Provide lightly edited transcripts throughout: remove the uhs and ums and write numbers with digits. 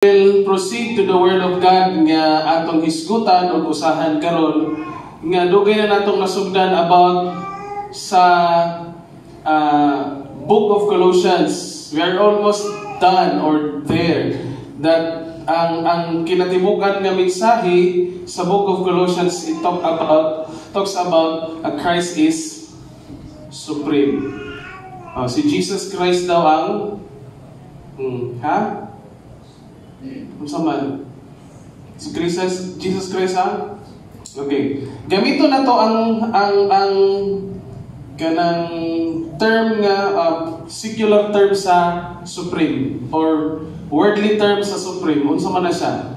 We'll proceed to the Word of God nga atong hisgutan o usahan karon nga dugay na natong nasugdan about sa Book of Colossians. We are almost done or there. That ang kinatibukan nga mensahe sa Book of Colossians talks about Christ is supreme. Si Jesus Christ daw ang man? Jesus Christ ha? Okay. Gamito na to ang kanang term nga secular term sa supreme or worldly term sa supreme. Unsa man na siya?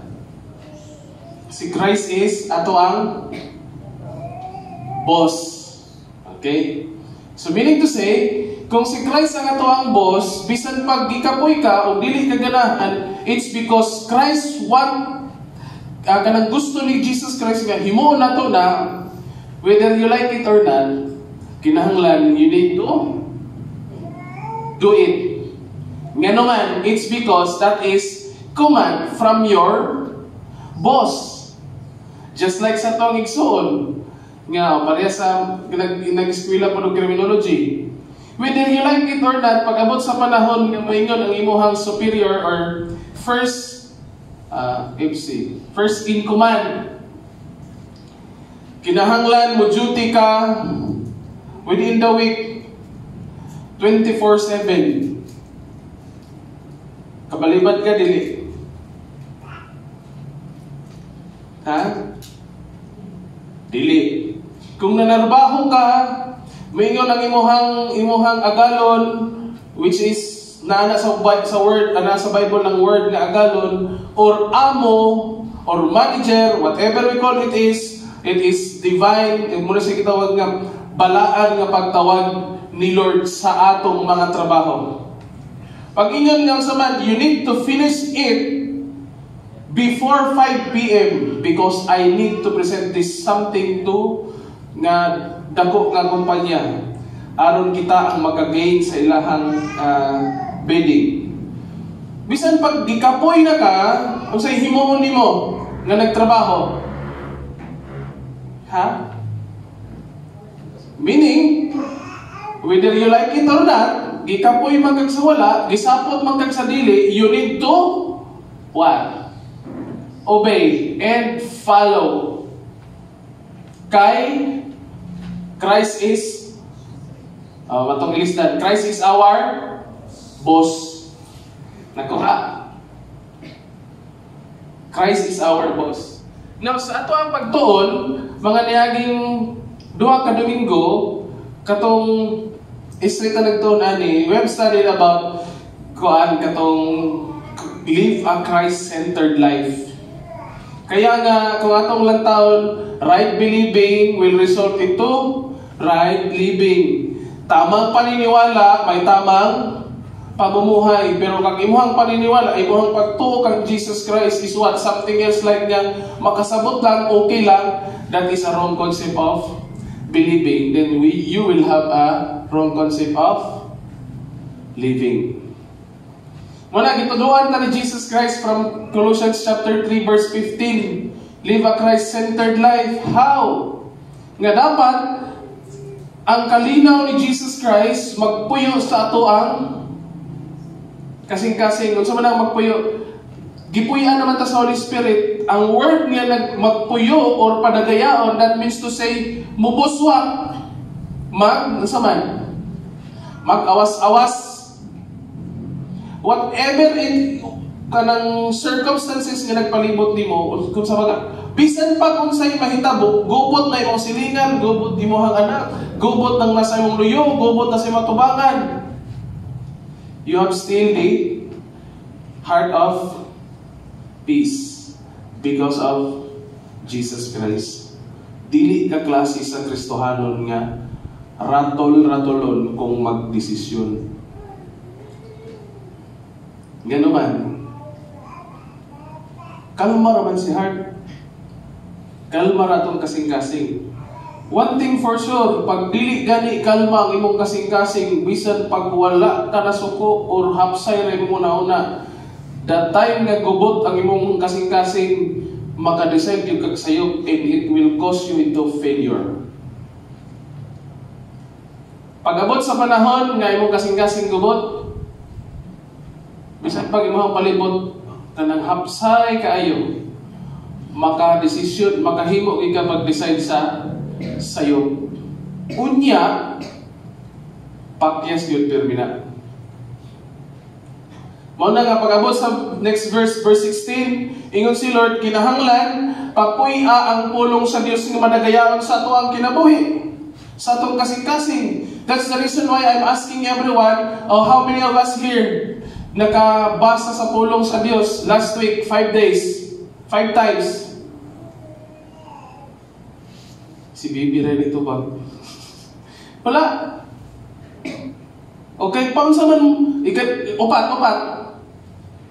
Si Christ is ato ang boss. Okay? So meaning to say, kung si Christ ang ato ang boss, bisan pag gikapoy ka o dili ka ganahan, it's because Christ kanang gusto ni Jesus Christ nga himuon nato na whether you like it or not, kinahanglan you need to do it. Nga naman, it's because that is command from your boss. Just like sa tong igsoon nga pareha sa nag-eskwela po ng criminology. Whether you like it or not, pag-abot sa panahon nga maingon ang imuhang superior or first in command, kinahanglan mo duty ka within the week 24/7. Kabalibad ka dili. Dili. Kung nanarbaho ka, maingon ang imuhang agalon, which is naana sa word, sa Bible ng word nga agalon, or amo, or manager, whatever we call it is divine. Muna siya kitawag nga balaan nga pagtawag ni Lord sa atong mga trabaho. Pag ingon nga sa man, you need to finish it before 5 p.m. because I need to present this something to nga dako nga kumpanya aron kita ang magka-gain sa ilahang bidding. Bisan pag gikapoy na ka, unsay himuon nimo nga nagtrabaho? Meaning, whether you like it or not, gikapoy man kag sa wala, gisapot man kag sa dili, you need to what? Obey and follow. Kay Christ is matong ilisdan. Christ is our boss. Nakuha. Christ is our boss. Now, sa ato ang pagtuon, mga niyaging duha ka Domingo, katong istrita nagtuon ani, we have studied about katong live a Christ-centered life. Kaya nga, kung atong lang taon, right believing will result into right living. Tamang paniniwala, may tamang pamumuhay. Pero kag imuhang paniniwala, imuhang pagtuo kang Jesus Christ is what? Something else like nga, makasabot lang, okay lang, that is a wrong concept of believing. Then you will have a wrong concept of living. Muna, gituduan na ni Jesus Christ from Colossians chapter 3 verse 15. Live a Christ-centered life. How? Nga dapat, ang kalinaw ni Jesus Christ magpuyo sa ato ang kasing-kasing. Kung sa man ang magpuyo, gipuyan naman ta sa Holy Spirit. Ang word niya magpuyo or padagayaon, that means to say, mubuswak. Mag-awas-awas. Whatever kanang circumstances nga nagpalibot nimo, kung sa mga bisan pa kung sa'yo mahitabo, gubot na imong silingan, gubot imong anak, gubot nang nasa imong luyo, gubot na sa imong tubangan, you have still the heart of peace because of Jesus Christ. Dili ka klase sa Kristohanon nga ratol-ratolon kung magdesisyon. Gano man, kalma raman si heart. Kalma ratong kasing-kasing. One thing for sure, pag dili gani kalma ang imong kasing-kasing, bisan pag wala ka na suko or hapsay rin mo na una, The time nga gubot ang imong kasing-kasing maka-decide yung kagsayop and it will cause you into failure. Pag-abot sa panahon nga imong kasing-kasing gubot, bisan pag imong palibot kanang hapsay kaayo, maka-desisyon, makahimo ka mag-decide sa sayo. Unya, pakyas yun permina. Mao na nga pag-abot sa next verse 16, ingon si Lord, kinahanglan papuy-a ang pulong sa Dios nga madagayaon sa ato ang kinabuhi, sa atong kasing-kasing. That's the reason why I'm asking everyone, how many of us here nakabasa sa pulong sa Dios last week, 5 days, 5 times? Si Bibi rin ito ba? Wala. Okay, paunsa man upat.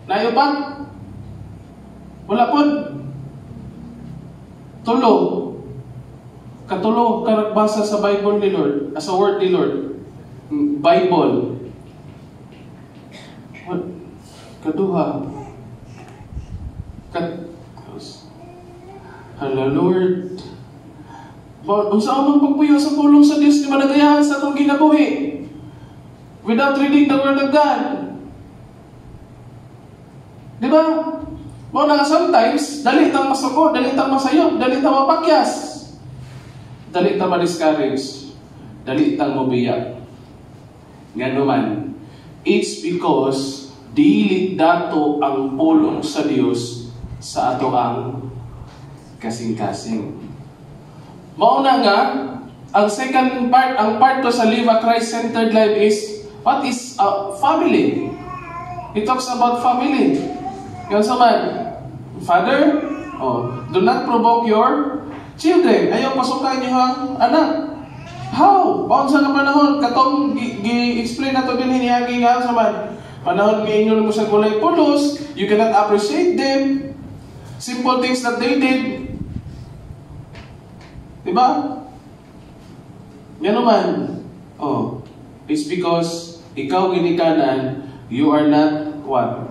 Nayupat? Wala po. Tulo. Katulo ka nagbasa sa Bible ni Lord, sa word ni Lord. Bible. Kaduha. Hala Lord. Kung saan mang pagpuyo sa pulong sa Diyos, di managayahan sa itong ginabuhi without reading the Word of God. Di ba? Mga nga sometimes, dali tang masuko, dali tang masayo, dali tang mapakyas, dali tang ma-discourage, dali tang mabiyak. Nga naman, it's because dili dato ang pulong sa Diyos sa ato ang kasing-kasing. Mauna nga, ang second part, ang part to sa Live a Christ-Centered Life is, what is family? It talks about family. Yung sa man, Father, do not provoke your children. Ayaw pasukan niyo ang anak. How? Paon sa panahon, katong gi-explain na to din hinihagi nga sa man. Panahon ngayon nyo mo sa gulay pulos, you cannot appreciate them. Simple things that they did. Diba? Yan naman. It's because ikaw ginikanan, you are not what?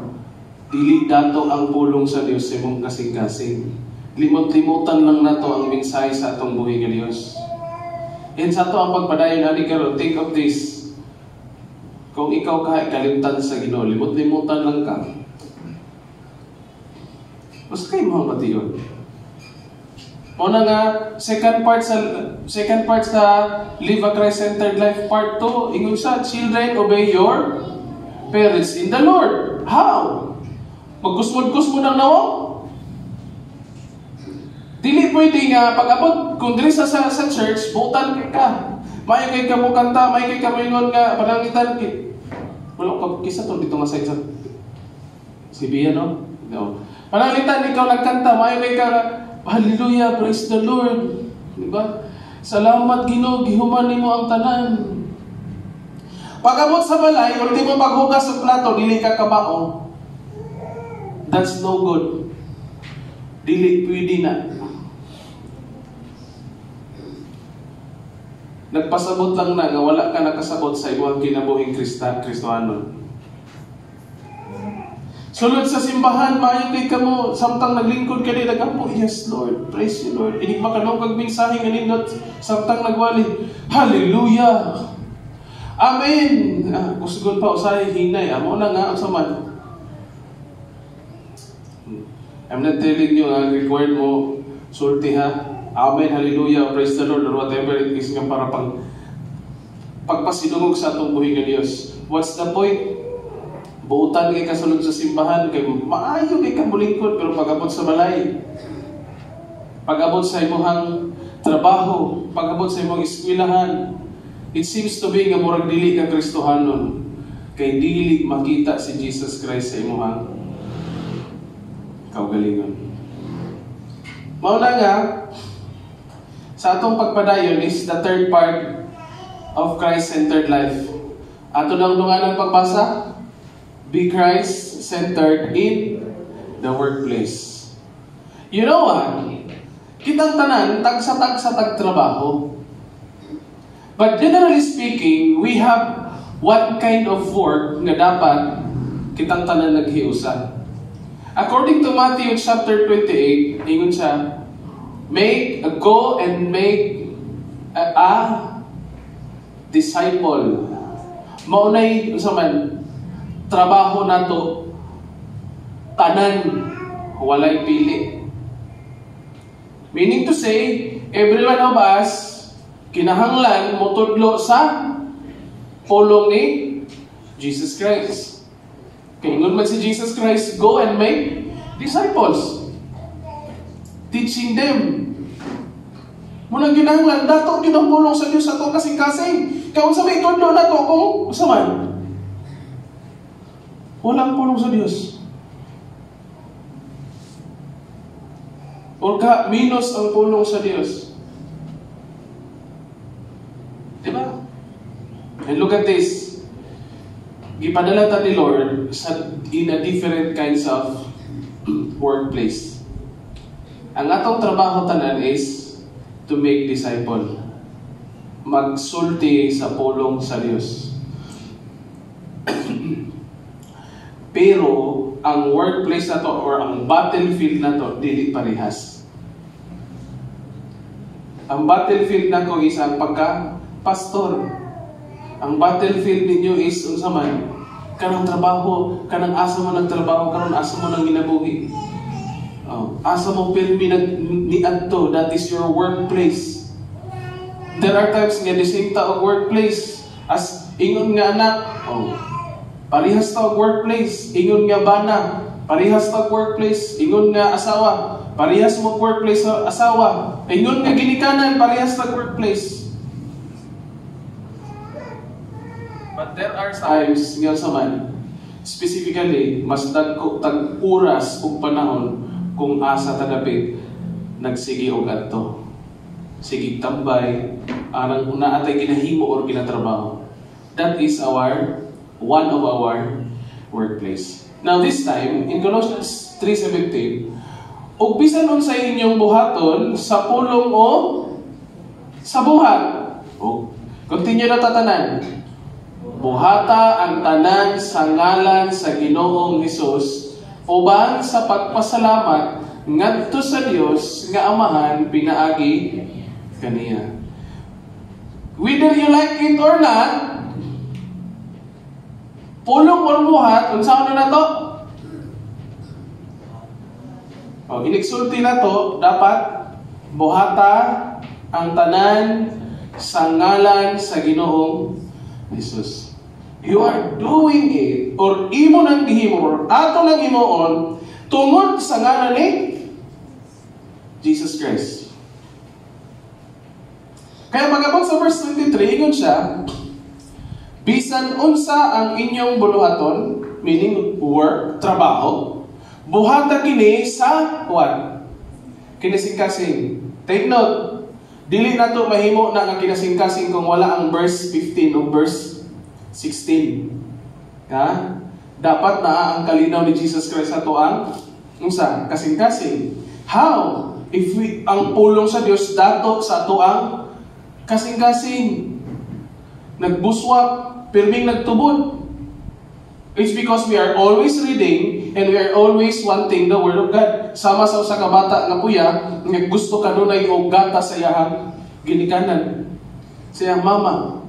Dili dato ang pulong sa Diyos sa imong kasing-kasing. Limot-limutan lang nato ang mensahe sa atong buhay ng Diyos. And sa ato ang pagpadayon ani karon, think of this. Kung ikaw kalimtan sa Ginoo, limot-limutan lang ka. Basta kayo mga patiyon. Una nga, second part sa Live a Christ-Centered Life part 2, ingon sa, children, obey your parents in the Lord. How? Magkusmod-kusmod ang nawa? Dili pwede nga, pag-abot, kung dili sa church, butan ka. May kay ka mo kanta, may kay ka mo ingon nga, panangitan, wala ka, kisa to, dito nga sa isa. Si Bia, no? No. Panangitan, ikaw nagkanta, may kay ka, hallelujah, praise the Lord. Diba? Salamat Ginoo, gihuman nimo ang tanan. Pag-abot sa balay, ultimo paghugas sa plato, dili ka kabao. That's no good. Dili pwede na. Nagpasabot lang na nga wala ka nakasabot sa imong kinabuhing Kristohanon. Sulod sa simbahan, maayo kay kamo, samtang naglingkod ka din, nagampo, yes Lord, praise you Lord. Hindi makanong kagminsahe nga nindot, samtang nagwali, hallelujah, amen. Kusgon pa, usahay, hinay, amo na nga, ang saman. I'm not telling you, required mo, sulti ha, amen, hallelujah, praise the Lord, or whatever it is nga para pagpasidungog sa atong buhay ng Diyos. What's the point? Buutan kay kasulod sa simbahan, kay maayo kay kamulingkod, pero pag-abot sa balay, pag-abot sa imong trabaho, pag-abot sa imong eskwelahan, it seems to be nga murag dili ka Kristohanon, kay dili makita si Jesus Christ sa imong kaugalingon. Mauna nga, sa atong pagpadayon is the third part of Christ-centered life. Ato nang dungan ang pagbasa, be Christ-centered in the workplace. You know what? Kitang tanan, tag-sa tag-trabaho. But generally speaking, we have one kind of work nga dapat kitang tanan naghiusa. According to Matthew chapter 28, ingon siya, go and make a disciple. Maunay, unsa man, trabaho nato, tanan, walay pili. Meaning to say, every one of us, kinahanglan motudlo sa pulong ni Jesus Christ. Kaingon man si Jesus Christ, go and make disciples. Teaching them. Munang kinahanglan, dato ginapulong sa Diyos sa itong kasing-kasing. Kaya sa may tudlo na ito kung usaman. Walang pulong sa Diyos. O ka, minus ang pulong sa Diyos. Diba? And look at this. Gipadala ta ni Lord in a different kinds of workplace. Ang atong trabaho tanan is to make disciple. Magsulti sa pulong sa Diyos. Pero ang workplace na to or ang battlefield na to dili parehas. Ang battlefield na ko is ang pagka-pastor. Ang battlefield ninyo is unsa man kanang trabaho, kanang asa mo nagtrabaho karon, asa mo nang ginabuhi. Asa mo pirmi ni adto, that is your workplace. There are times nga the same ta og workplace as ingon nga anak, parehas ta og workplace, ingon nga bana, parehas ta og workplace, ingon nga asawa, parehas mo og workplace sa asawa, ingon nga ginikanan, parehas ta og workplace. But there are times nga saman, specifically, mas tag-oras o panahon kung asa tadapit nagsigi og adto. Sige tambay, arang una atay ginahimo or ginatrabaho. That is one of our workplace. Now this time, in Colossians 3:17, ug bisan unsay inyong buhaton sa pulong o sa buhat. Continue na tatanan. Buhata ang tanan sa ngalan sa Ginoong Hesus, uban sa pagpasalamat ngadto sa Dios nga Amahan pinaagi kaniya. Whether you like it or not, pulong or buhat, unsaon na to? Inigsulti na to, dapat buhata ang tanan sa ngalan sa Ginoong Hesus. You are doing it, or imo nang gihimo, or ato nang imoon, tungod sa ngalan ni Jesus Christ. Kaya pagabot sa verse 23, ingon siya, bisan unsa ang inyong buluhaton, meaning work, trabaho, buhata kini sa what? Kinasing-kasing. Take note, dili na to mahimo na nga kinasing-kasing kung wala ang verse 15 o verse 16. Ha? Dapat na ang kalinaw ni Jesus Christ ato ang unsa? Kasing-kasing. How? If ang pulong sa Dios dato sa ato ang kasing-kasing. Nagbuswak, pirming nagtubod. It's because we are always reading and we are always wanting the Word of God. Sama sa usa ka bata nga puya, nga gusto kanunay og gata sa iyang ginikanan. Sa iyang mama.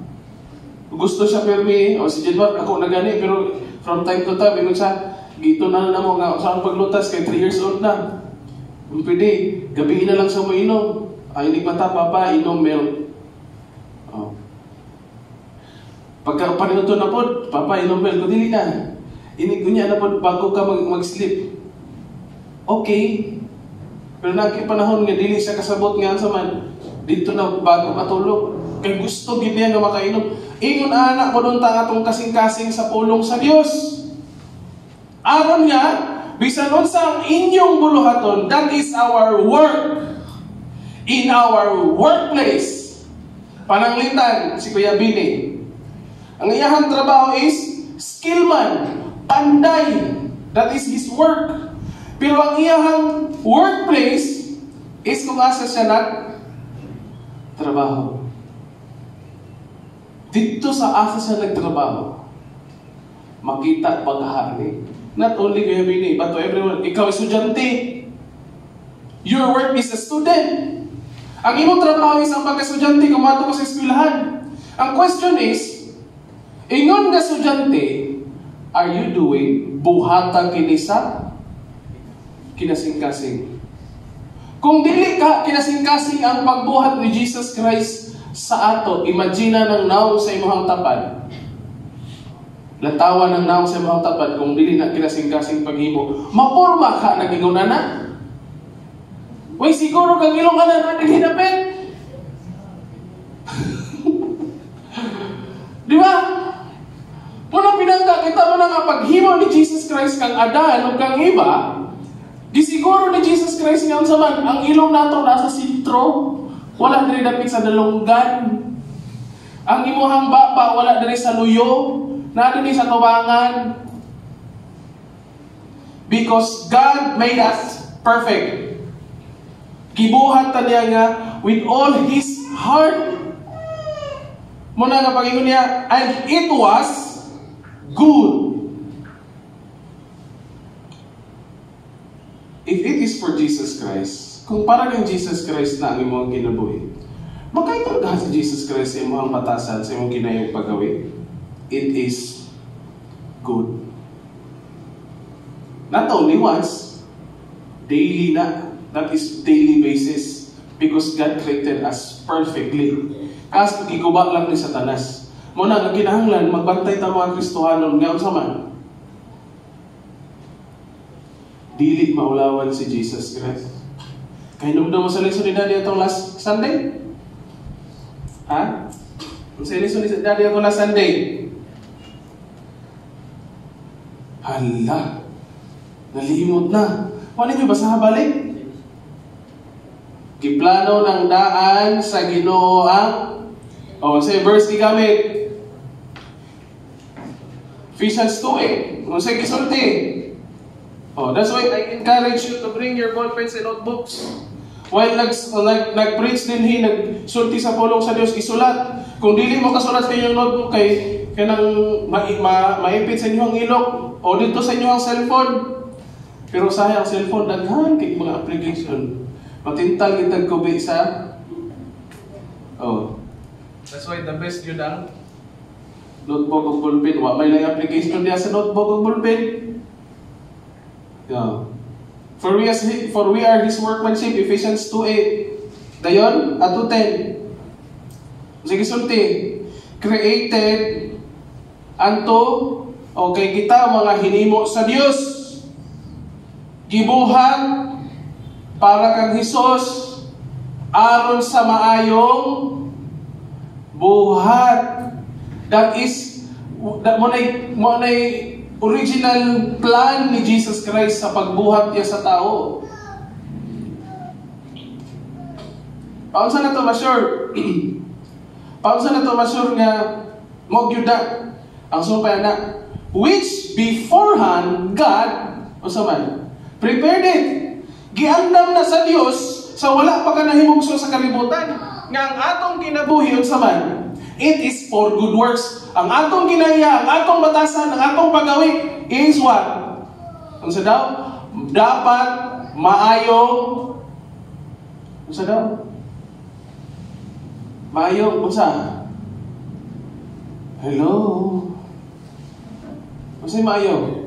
Gusto siya pirmi, o si Jedward, ako na gani, pero from time to time, ingon siya, gito na mo nga, saan paglutas, kay 3 years old na. Pwede, gabi na lang siya mo inom. Ay, hindi mata, papa, inom milk. Pagka panuto na po, papa, inom milk, kung na. Kunya na po, bago ka mag-sleep. Okay. Pero nakipanahon nga, dili siya kasabot nga sa man. Dito na bago matulog. Kaya gusto gid niya nga makainom. Ingon anak mo doon ta atong kasing-kasing sa pulong sa Dios. Aron nga, bisan unsa ang inyong buluhaton, that is our work. In our workplace. Pananglitan, si Kuya Bini. Ang iyahang trabaho is skillman, panday. That is his work. Pero ang iyahang workplace is kung asa siya nagtrabaho. Dito sa asa siya nagtrabaho, makita paghahari Not only Kuya Bini, but to everyone. Ikaw estudyante. Your work is a student. Ang imong trabaho is ang pagka-estudyante kung mato ko sa eskwelahan. Ang question is, ingon nga estudyante, are you doing buhatang kini sa kinasing-kasing? Kung dili ka kinasing-kasing ang pagbuhat ni Jesus Christ sa ato, imagine ng naong sa imong tapad. Latawa ng naong sa imong tapad kung dili na kinasing-kasing paghimo. Maporma ka nagingunan na? Uy, siguro kang ilong ka na hinapit. Di ba? Punang pinangka, kita mo na nga paghimo ni Jesus Christ kang Adan o kang iba, di siguro ni Jesus Christ nga saman, ang ilong nato nasa sentro, wala diri dapit sa dalunggan. Ang imuhang baba, wala diri sa luyo, na diri sa tubangan. Because God made us perfect. Gibuhat ta niya nga with all His heart. Muna nga pag-ingon niya, and it was good. If it is for Jesus Christ, kung para ng Jesus Christ na ang imong kinabuhi, makaitol ka sa Jesus Christ sa imong batasan, sa imong kinayang pagawin. It is good. Not only once, daily na. That is daily basis. Because God created us perfectly. As giguba lang ni Satanas. Muna, ang kinahanglan, magbantay ta mga Kristohanon nga unsa man. Dili maulawan si Jesus Christ. Kaya nung mo sa lesson ni Daddy itong last Sunday? Ha? Sa lesson ni Daddy itong last Sunday? Hala, nalimot na. Wala niyo basaha balik? Giplano ng daan sa Ginoo ang say verse ni gamit. Ephesians 2:8. Say gisulti. That's why I encourage you to bring your ballpens and notebooks. While nag-preach din nagsulti sa pulong sa Dios, isulat. Kung dili mo kasulat sa inyong notebook kay kanang maipit sa inyong ilok o dito sa inyong cellphone. Pero sayang cellphone daghan kay mga application. Matintal kitag kubi sa That's why the best yun ang notebook o ballpen. Wa may lang application diya sa notebook o ballpen. Yeah. For we are His workmanship, Ephesians 2:8. Dayon, ato 10. Sige sulti. Created anto okay kita mga hinimo sa Dios. Gibuhat para kang Hesus aron sa maayong buhat. That is mo nay original plan ni Jesus Christ sa pagbuhat niya sa tao. Paunsa na to ma-sure? Paunsa na to ma-sure nga mogyuda ang sumpay na which beforehand God unsa man prepared it. Giandam na sa Dios sa wala pa ka nahimugso sa kalibutan nga ang atong kinabuhi unsa man it is for good works. Ang atong ginaya, ang atong batasan, ang atong paggawi is what? Unsa daw? Dapat maayo. Unsa daw? Maayo, unsa? Hello? Unsa maayo?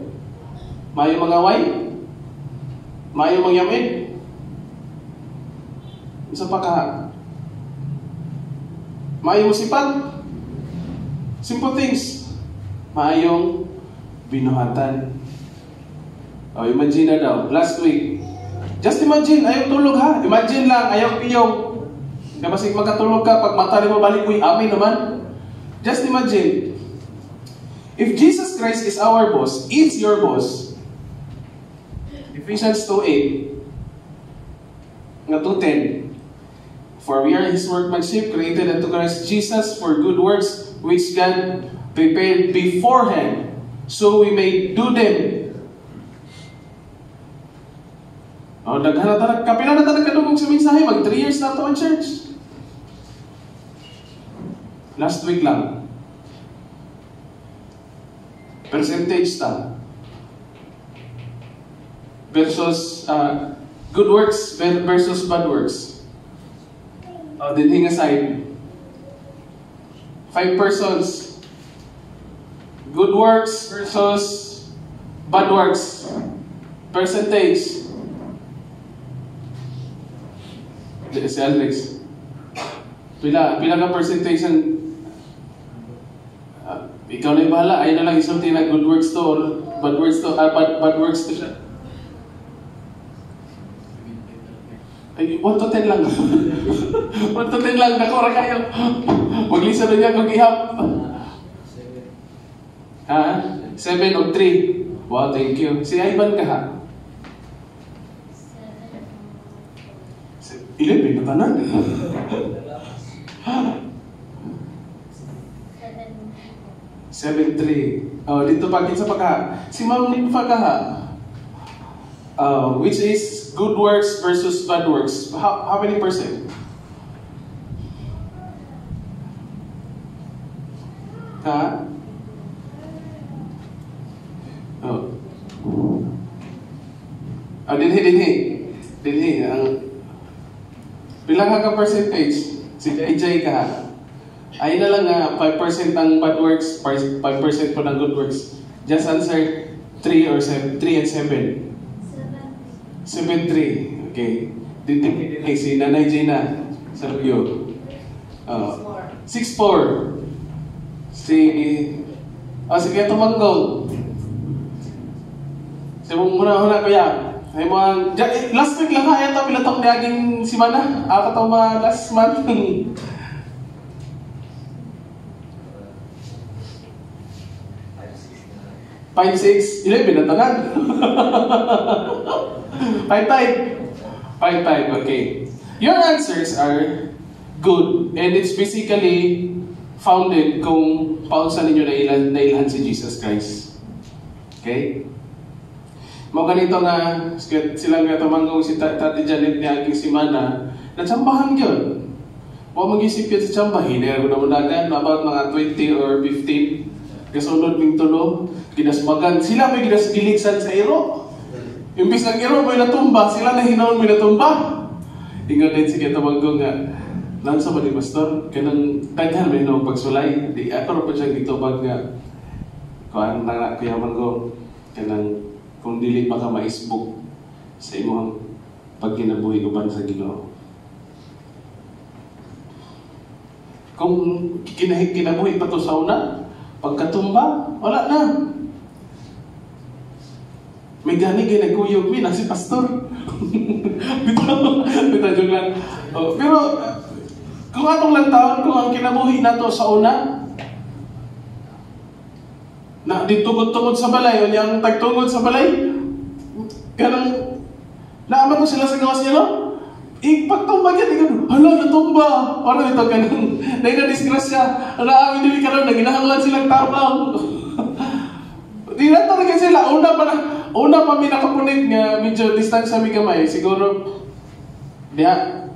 Maayo mangaway? Maayo mangyamin? Unsa pa ka? Maayong sipat. Simple things. Maayong binuhatan. Imagine na daw. Last week. Just imagine. Ayaw tulog ha. Imagine lang. Ayaw piyong. Kasi magkatulog ka. Pag mata mo balik, uy, amin naman. Just imagine. If Jesus Christ is our boss, is your boss. Ephesians 2:8. Nga 2:10. For we are His workmanship, created unto Christ Jesus for good works, which God prepared beforehand, so we may do them. Daghan na talaga. Kapila na talaga kadugong sa mensahe. Mag 3 years na ito ang church. Last week lang. Percentage ta. versus good works versus bad works. Dinhing aside. 5 persons. Good works versus bad works. Percentage. Si Alex. Pila ka percentage ang ikaw na yung bahala. Ayaw na lang isulti na good works to or bad works to, bad works to siya. Ay, 1 to 10 lang. 1 to 10 lang. Nakura kayo. Maglisa na niya kung ihap. 7 o 3. Wow, thank you. Si Ivan ka ha? 11 na tanan. 7-3. Dito pa kinsa pa ka. Si Ma'am Nin pa ka ha. Which is good works versus bad works. How many percent? Ha? Dinhi. Bilang ka percentage? Si JJ ka ha? Ay na lang 5% ang bad works, 5% po ng good works. Just answer 3 or 7, 3 and 7. 7-3. Okay. Dinhi si Nanay Gina sa Lugyo. 6-4. Sige, tumanggol. Sabi mo muna kuya. Ay mo last week lang kaya ito pilatong diaging si Mana. Ako ito last month. 5, 6, 11 na tanan. 5, 5, okay. Your answers are good and it's basically founded kung paano sa ninyo nailahan si Jesus Christ. Okay? Mga ganito nga, silang nga tumanggong si Tati Janet ni aking si Mana, natsambahan yun. Huwag mag-isip yun sa tsamba, hinero na munagan, about mga 20 or 15. Kasunod ng tulo, ginasmagan. Sila may ginasgiligsan sa iro. Imbis ng iro may natumba, sila na hinaon may natumba. Ingon din sige tumanggong nga, lang sa mali pastor, kanang taghan may hinawang pagsulay. Di ako pa siyang itubag nga, kuhaan na kuya manggong, kanang kung dili pa ka maisbog sa imong pagkinabuhi uban sa Ginoo. Kung kinabuhi pa to sa una, pagkatumba, wala na. May gani ginaguyog mi na si pastor. Bitaw lang. Pero kung atong lang taon, kung ang kinabuhi nato sa una, na ditugod-tugod sa balay, o niyang tagtugod sa balay, kanang naaman ko sila sa gawas niya, no? Pagtumba niya, tingnan, hala, natumba. Parang ito, ganun. Dahil na-disgrasya. Naamin nila ka rin, naginahanglan silang tabang. Di na talaga sila. Una pa may nakapunit nga, medyo distansya may kamay. Siguro, diha,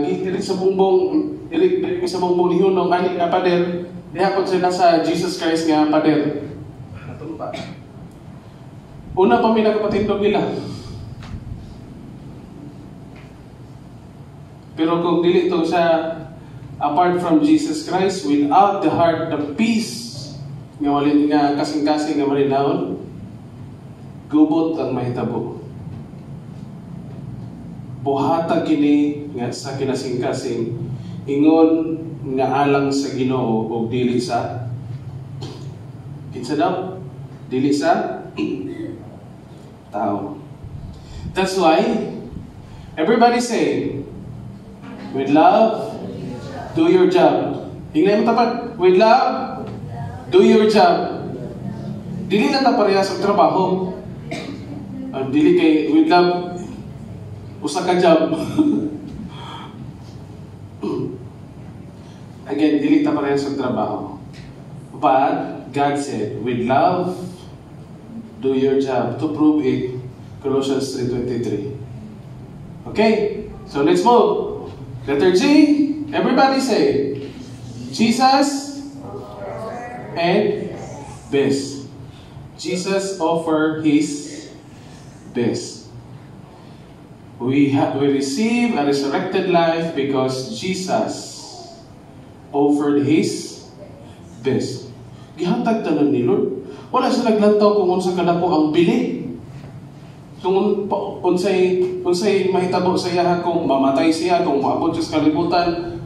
irik sa bumbong ni Hunong, ani nga pader, diha pag sila sa Jesus Christ nga pader. Natumba. Una pa may nakapatindog nila. Pero kung dili ito sa apart from Jesus Christ, without the heart, the peace nga walin nga kasing-kasing nga malinawon, gubot ang mahitabo. Buhatag kini nga sa kinasing-kasing ingon nga alang sa Ginoo o dili sa kinsa daw? Dili sa tao. That's why everybody say, with love, do your job. Hingay mo tapat. With love, do your job. Dili na ta pareha sa trabaho. Dili kay with love, usa ka job. Again, dili ta pareha sa trabaho. But God said, with love, do your job. To prove it, Colossians 3:23. Okay? So let's move. Letter G, everybody say, Jesus and best. Jesus offer His best. We receive a resurrected life because Jesus offered His best. Gihatag tanan ni Lord. Wala siya naglantaw kung unsa kadako ang bili. Kung unsay mahitabo sa iya kung mamatay siya, kung maabot siya sa kalibutan.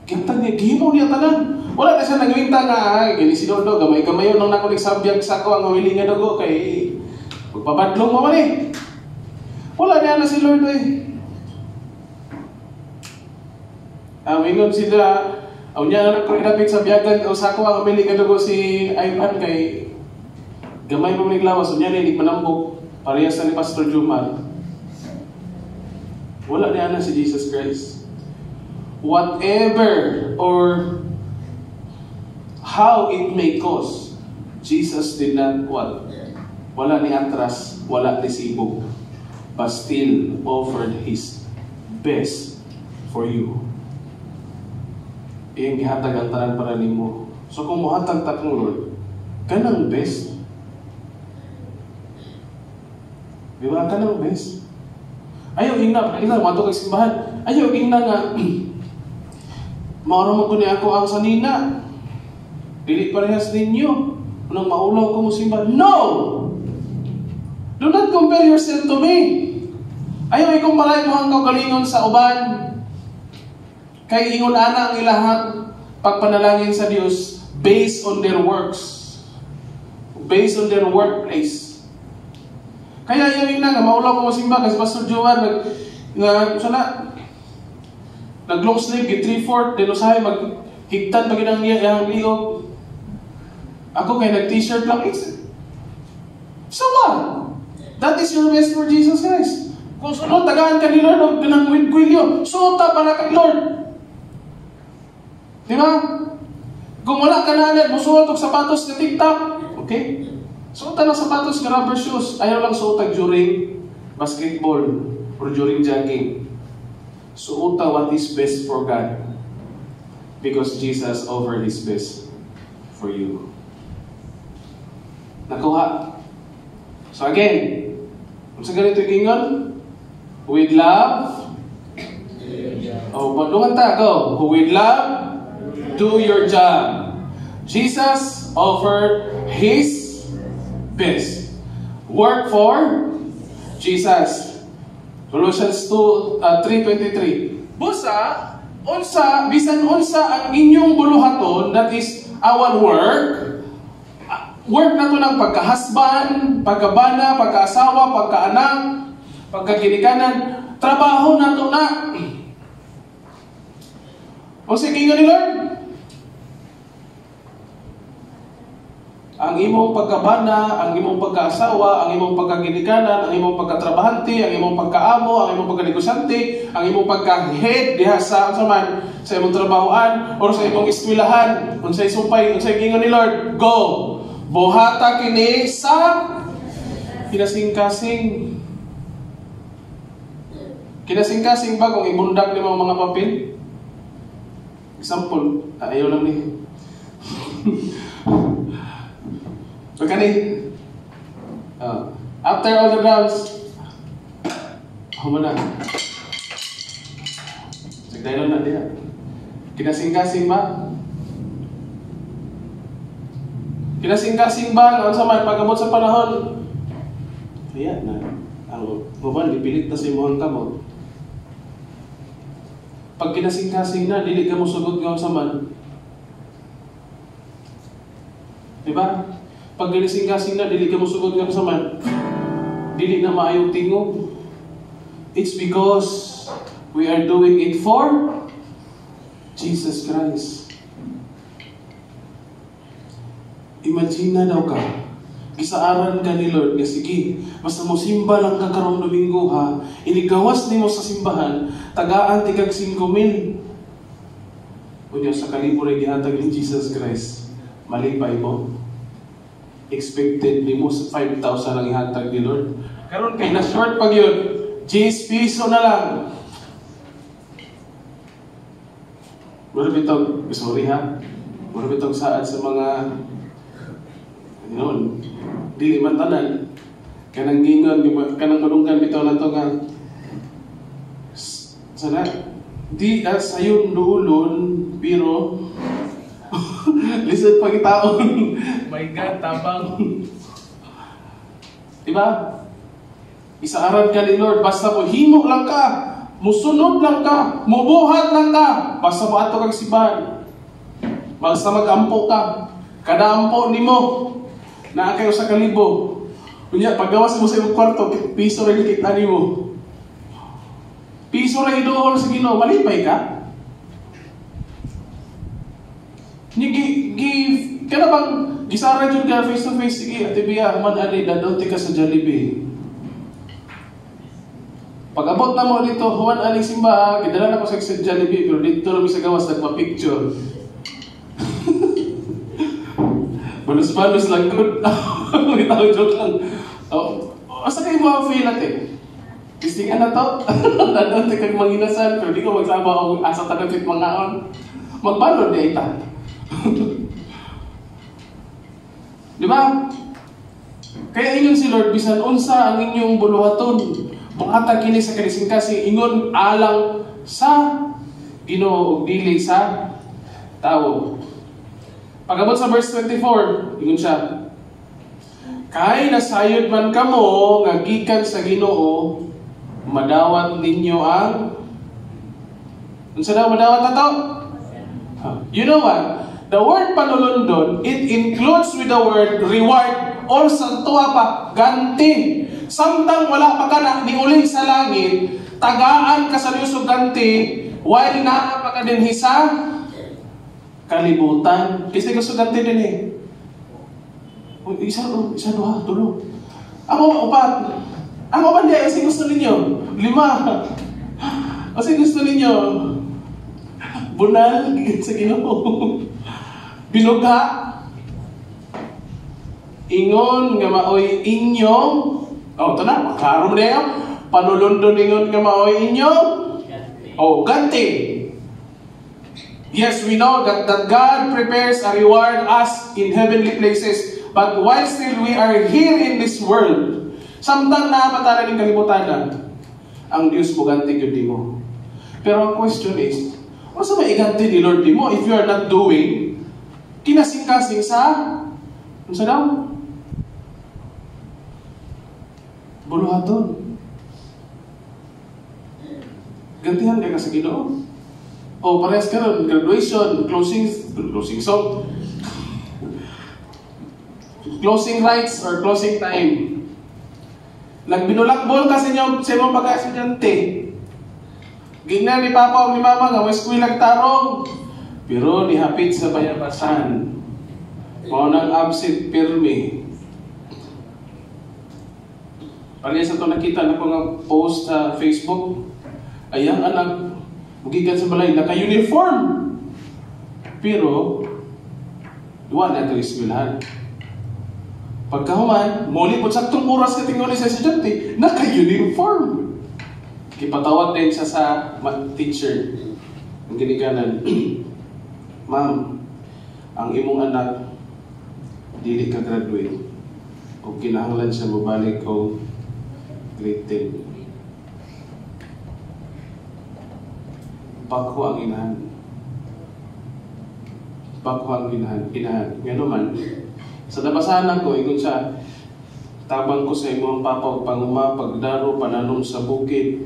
Gihatag niya, gihimo niya tanan. Wala na siya nagwinta nga, gini si Dodo, gamay-gamayon nang nakulig sabyag sa ko ang awili nga dugo kay magpabadlong mo man eh. Wala niya na si Lord eh. Mingon sila, niya na nagkulig sa biyagan o sa ko ang awili nga dugo si Ivan kay gamay mo naglawas, niya na hindi manambok, parehas na ni Pastor Jumar. Wala niya na si Jesus Christ. Whatever or how it may cost, Jesus did not what? Wala ni atras, wala ni sibog, but still offered His best for you. Iyang gihatag ang tanan para nimo. So kung muhatag ta kang Lord, kanang best. Di ba? Kanang best. Ayaw ingna, mato kay simbahan. Ayaw ingna nga, mauraman ko ni ako ang sanina. Dili parehas ninyo. Unang maulaw ko mo simba. No! Do not compare yourself to me. Ayaw ikumpara mo ang kaugalingon sa uban. Kay ingon ana ang ilahang pagpanalangin sa Dios based on their works. Based on their workplace. Kaya yung nga, maulaw ko mo simba kasi Pastor Joan nag-long sleeve, get 3/4, dinusahay, maghigtan pag inang ang liog. Ako kay nag-t-shirt lang. So what? That is your best for Jesus Christ. Kung sunod, tagaan ka ni Lord o ganang kwilyo, suota para kay Lord. Di ba? Kung wala ka na agad, musuot og sapatos na TikTok. Okay? Suota ng sapatos na rubber shoes. Ayaw lang suotag during basketball or during jogging. Suota what is best for God. Because Jesus offered His best for you. Nakuha. So again, kung sa ganito gingon, with love, padungan ta, go. With love, do your job. Jesus offered His best. Work for Jesus. Colossians 3:23. Busa, bisan unsa ang inyong buluhaton, that is our work. Work na to ng pagkahasban, pagkabana, pagkaasawa, pagkaanak, pagkaginikanan. Trabaho na to na. O sige nga ni Lord. Ang imong pagkabana, ang imong pagkaasawa, ang imong pagkaginikanan, ang imong pagkatrabahante, ang imong pagkaamo, ang imong pagkanegosante, ang imong pagka-head diha sa imong trabahoan or sa imong eskwelahan, unsay sumpay, unsay gingon ni Lord, go. Buhata kini sa kinasing-kasing. Kinasing-kasing ba kung ibundak ni mga papel? Example, ayaw lang ni. Pagkani, after all the rounds, humana. Sagdayon na diya. Kinasing-kasing ba? Kinasing-kasing ba ang sama pag-abot sa panahon? Kaya na ang uban ipilit na sa imong kamot. Pag kinasing-kasing na, dili ka mo sugod nga sa man. Diba? Pag kinasing-kasing na, dili ka mo sugod nga sa man. Dili na maayong tingog. It's because we are doing it for Jesus Christ. Imagine na daw ka, gisaaran ka ni Lord, nga sige, basta mo simba lang ka karong Domingo ha, inigawas ni mo sa simbahan, tagaan tigag 5,000. Kunyo sa kaliburay gihatag ni Jesus Christ, malipay mo. Expected ni mo sa 5,000 ang ihatag ni Lord. Karon kay na short pag yun, 10 piso na lang. Mura bitog, sorry ha, mura bitog saad sa mga dili man tanan. Kanang gingon, kanang malungkan bitaw na to nga. Sana, di sayon duulon, pero lisod pagitaon. My God, tabang. Diba? Isaaran ka ni Lord, basta mo himo lang ka, musunod lang ka, mubuhat lang ka, basta mo ato kang sibahan. Basta mag-ampo ka, kada ampo ni mo, na kayo sa kalibo. Kunya, paggawas mo sa iyong kwarto, piso rin kita ni mo. Piso rin idool sa Ginoo, malipay ka? Kaya bang, gisara dyan ka face to face, sige, ate Bia, man ali, dadawti ka sa Jollibee. Pag-abot na mo dito, huwan aling simba, kidala na ko sa Jollibee, pero dito lang sa gawas, nagpa-picture. Balus-balus lang, good. May tao joke lang. Asa kayo mga feel natin? Kistingan na to? Dadante kag manginasan, pero di ko magsaba o asa tanagit mga on. Magbalod di ita. Di ba? Kaya ingon si Lord, bisan unsa ang inyong buluhaton. Bangata kini sa kanising kasi ingon alang sa Ginoo ug dili sa tao. Pagabot sa verse 24, ingon siya, kay nasayod man kamo nga gikan sa Ginoo, madawat ninyo ang unsa daw madawat nato? You know what? The word panulundon, it includes with the word reward or sa tuwa pa, ganti. Samtang wala pa ka na niuling sa langit, tagaan ka sa Diyos og ganti, while naa pa ka din sa kalibutan. Kasi gusto ganti din eh. Isa, duha, tulo. Ako, upat. Ako ba hindi? Kasi gusto ninyo? 5. Kasi gusto ninyo? Bunal, sa Ginoo. Binuga. Ingon nga maoy inyong. Ito na, makaroon na yan. Panulundon ingon nga maoy inyong. Ganti. Yes, we know that God prepares a reward us in heavenly places. But while still we are here in this world, samtang naapatala ng kalibutan, ang Diyos mo ganti yun di mo. Pero ang question is, ano sa maiganti ni Lord di mo if you are not doing kinasing-kasing sa ano sa daw? Buluhaton. Gantihan ka sa Ginoo. Parehas ka rin, graduation, closing song, closing rites or closing time. Nagbinulakbol ka sa inyong pag-estudyante. Gina ni Papa o ni Mama nga may school nagtarong. Pero nihapit sa bayabasan. Maunang absent pirmi. Pagaya sa ito nakita na ko nga post sa Facebook. Ayang anak, magigan sa balay, naka-uniform. Pero, duwa na ito iswilahan. Pagkahuman, muli po saktong oras ka tingnan sa estudyante, naka-uniform. Kipatawag din siya sa teacher. Ang ginikanan, Ma'am, ang imong anak, dili ka graduate. O kinahanglan siya mabalik o grade 10. Bakho ang inahan. Bakho ang inahan. Nga naman, sa nabasahan ko, ikon siya, tabang ko sa imong papa, panguma, pagdaro, pananom sa bukid,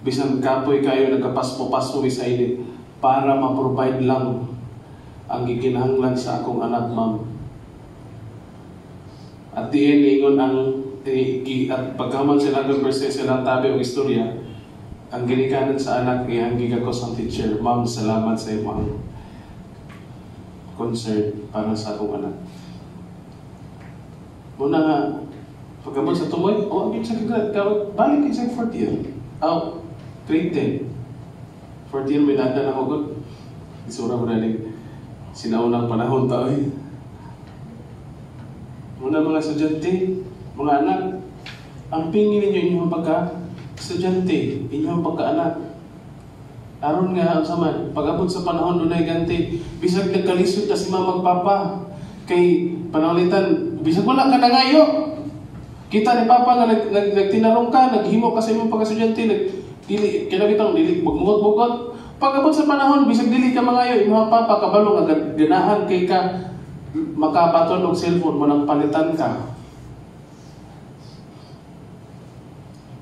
bisan kapoy kayo, nagkapaspo-paspo sa init, para ma-provide lang ang gikinahanglan sa akong anak, ma'am. At diyan, ingon ang, at pagkaman sila ng verse, silang tabi o istorya, ang ginikanan sa anak, ang gigakos ang teacher, ma'am, salamat sa imong concern para sa akong anak. Muna nga, pagkabot sa tumoy, ang sa balik sa 4th year. Grade 10. 4th year, may nada na hugot. Isura mo na sinaunang panahon tao eh. Muna mga estudyante, mga anak, ang pingin ninyo inyong pagka-estudyante, inyong pagka-anak. Aron nga, saman, pag-abot sa panahon doon ay ganti, bisag nagkalisod na si mama magpapa, kay panaulitan, bisag wala ka na ngayo. Kita ni Papa nga nagtinarong ka, naghimo ka sa imong pag-estudyante, dili kinabitang dili bugmot-bugot. Pag abot sa panahon bisag dili ka mangayo imong Papa kabalo nga ganahan kay ka makabaton og cellphone mo nang palitan ka.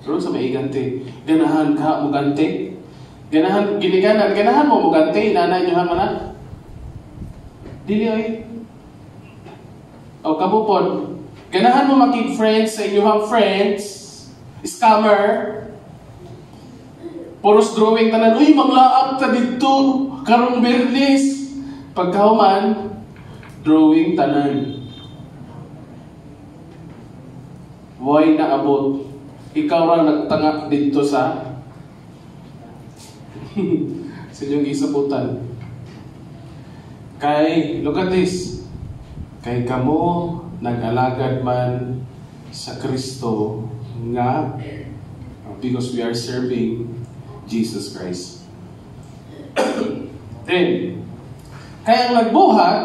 Pero sa may gante, ganahan ka mo gante. Ganahan mo gante inanay niyo man na. Dili ay. O kabupon, ganahan mo makig friends sa inyong friends, scammer. Puros drawing tanan, uy maglaap ta dito karong Bernes. Pagkahuman, drawing tanan. Why naabot? Ikaw ra nagtanga dito sa sa inyong isabutan. Kay, look at this. Kay kamo nag-alagad man sa Kristo nga because we are serving Jesus Christ. Then, kaya ang nagbuhat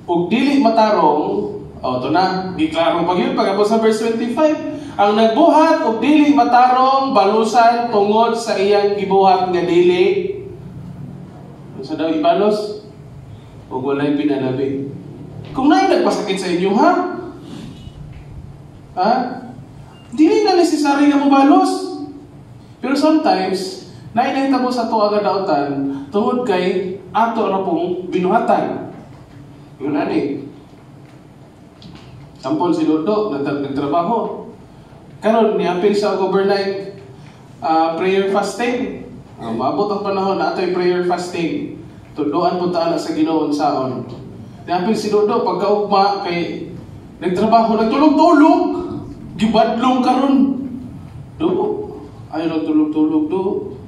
ug dili matarong, ito na, giklaro pag yun, pag sa verse 25, ang nagbuhat ug dili matarong balusan tungod sa iyang gibuhat nga dili. Sa daw ibalos, ug walay pinalabi. Kung naay nagpasakit sa inyo, ha? Ha? Dili na necessary nga mabalos. Pero sometimes, naay nahitabo sa to agad dautan tungod kay ato na pong binuhatan. Yun ani. Sampol si Dodo, nagtrabaho. Karon niapil sa overnight prayer fasting. Maabot ang panahon na ato'y prayer fasting. Tuduan po tayo sa Ginoon saon. Niapil si Dodo, pagkaugma kay nagtrabaho, nagtulog-tulog. Gibadlong karon. Do, ayaw nagtulog-tulog do.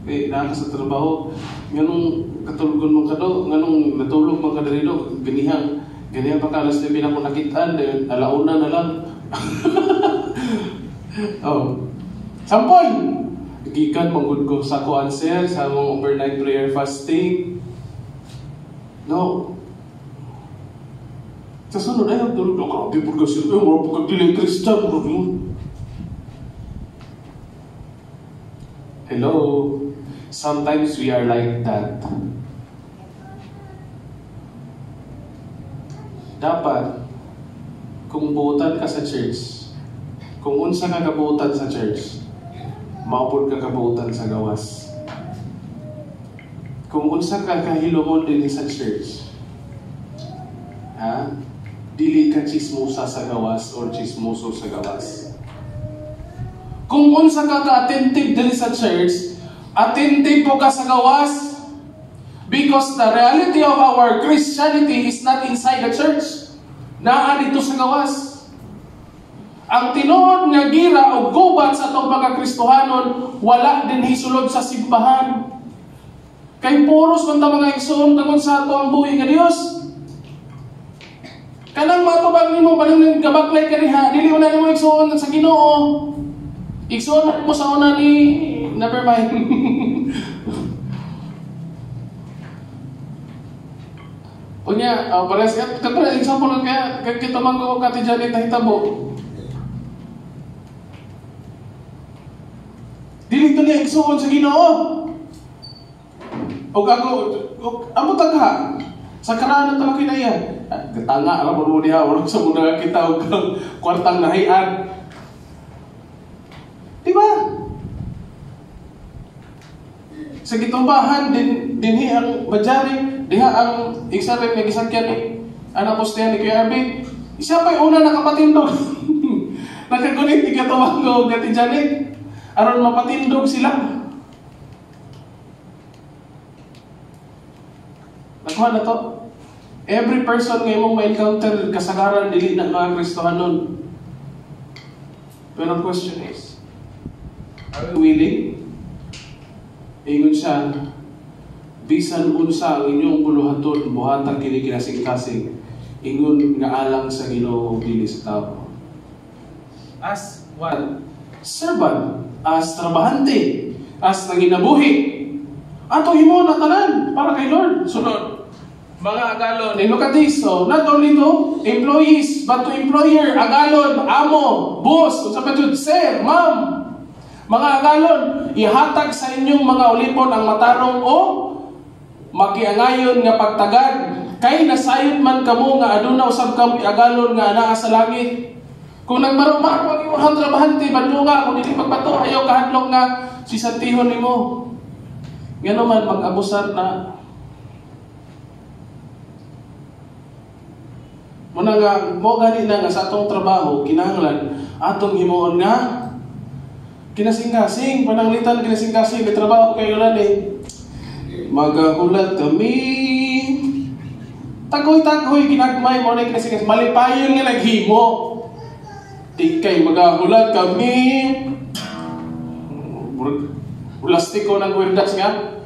Eh, naka sa trabaho. Nganong katulugon mong kado, nganong natulog mong kadarido, ganihang pagkalas na pinako nakitaan, dahil alauna na lang. Oh. Sampol! Gikan manggod ko sa ko answer sa mong overnight prayer fasting. No. Sa sunod ay tulog ka, di po kasi mo pagdiling Kristiyan mo. Hello. Sometimes we are like that. Dapat kung buutan ka sa church, kung unsa ka kabuutan sa church, maupod ka kabuutan sa gawas. Kung unsa ka kahilomon din sa church, ha? Dili ka chismosa sa gawas or chismoso sa gawas. Kung unsa ka ka-attentive din sa church, attentive po ka sa gawas. Because the reality of our Christianity is not inside the church. Naa dito sa gawas. Ang tinuod nga gira o gubat sa itong pagkakristohanon, wala din hisulod sa simbahan. Kay puros man ta mga igsoon tungod sa ato ang buhi nga Dios. Kanang matubag nimo paning gabaklay ka diha, dili una nimo igsoon sa Ginoo. Igsoon mo sa una ni never mind. Unya, pares katulad example kaya kita manggo kati Janet hitabo. Dili to niya igsoon sa Ginoo. O ako, amo tagha. Sa karana ta makinaya. Gatanga ra mo diha wala sa muna kita og kwartang nahian. Diba? Sa gitumbahan dinhi ang bajari, diha ang exam nga gisakyan ni ana postehan ni Kuya Arvin. Isa pa'y una nakapatindog. Nakagunit ni Katumango og Ate Janet. Aron mapatindog sila. Nakuha na to. Every person nga imong ma-encounter kasagaran dili na mga Kristohanon. Pero ang question is, are you willing? Ingon siya, bisan unsa ang inyong buluhaton, buhatang kini kinasing-kasing, ingon nga alang sa Ginoo dili sa tao. As what? Servant, as trabahante, as nanginabuhi. Ato himo na tanan para kay Lord. Sunod. Mga agalon. And look at this. So, not only to employees, but to employer. Agalon, amo, boss, sir, ma'am. Mga agalon, ihatag sa inyong mga ulipon ang matarong o makiangayon nga pagtagad. Kay nasayod man kamo nga aduna usab kamo agalon nga anaa sa langit. Kung nagmaro-maro ang imong trabahante, badlo nga kung dili pagbato ayaw kahadlok nga sisantihon nimo. Ngano man mag-abusar na. Muna nga, mo gani na nga sa atong trabaho, kinahanglan, atong himuon nga, kinasing-kasing, pananglitan kinasing-kasing, may trabaho kayo lang magahulat kami, tagoy-tagoy, ginagmay mo na kinasing-kasing, malipayon nga naghimo, di kay magahulat kami, plastiko ng weirdas nga.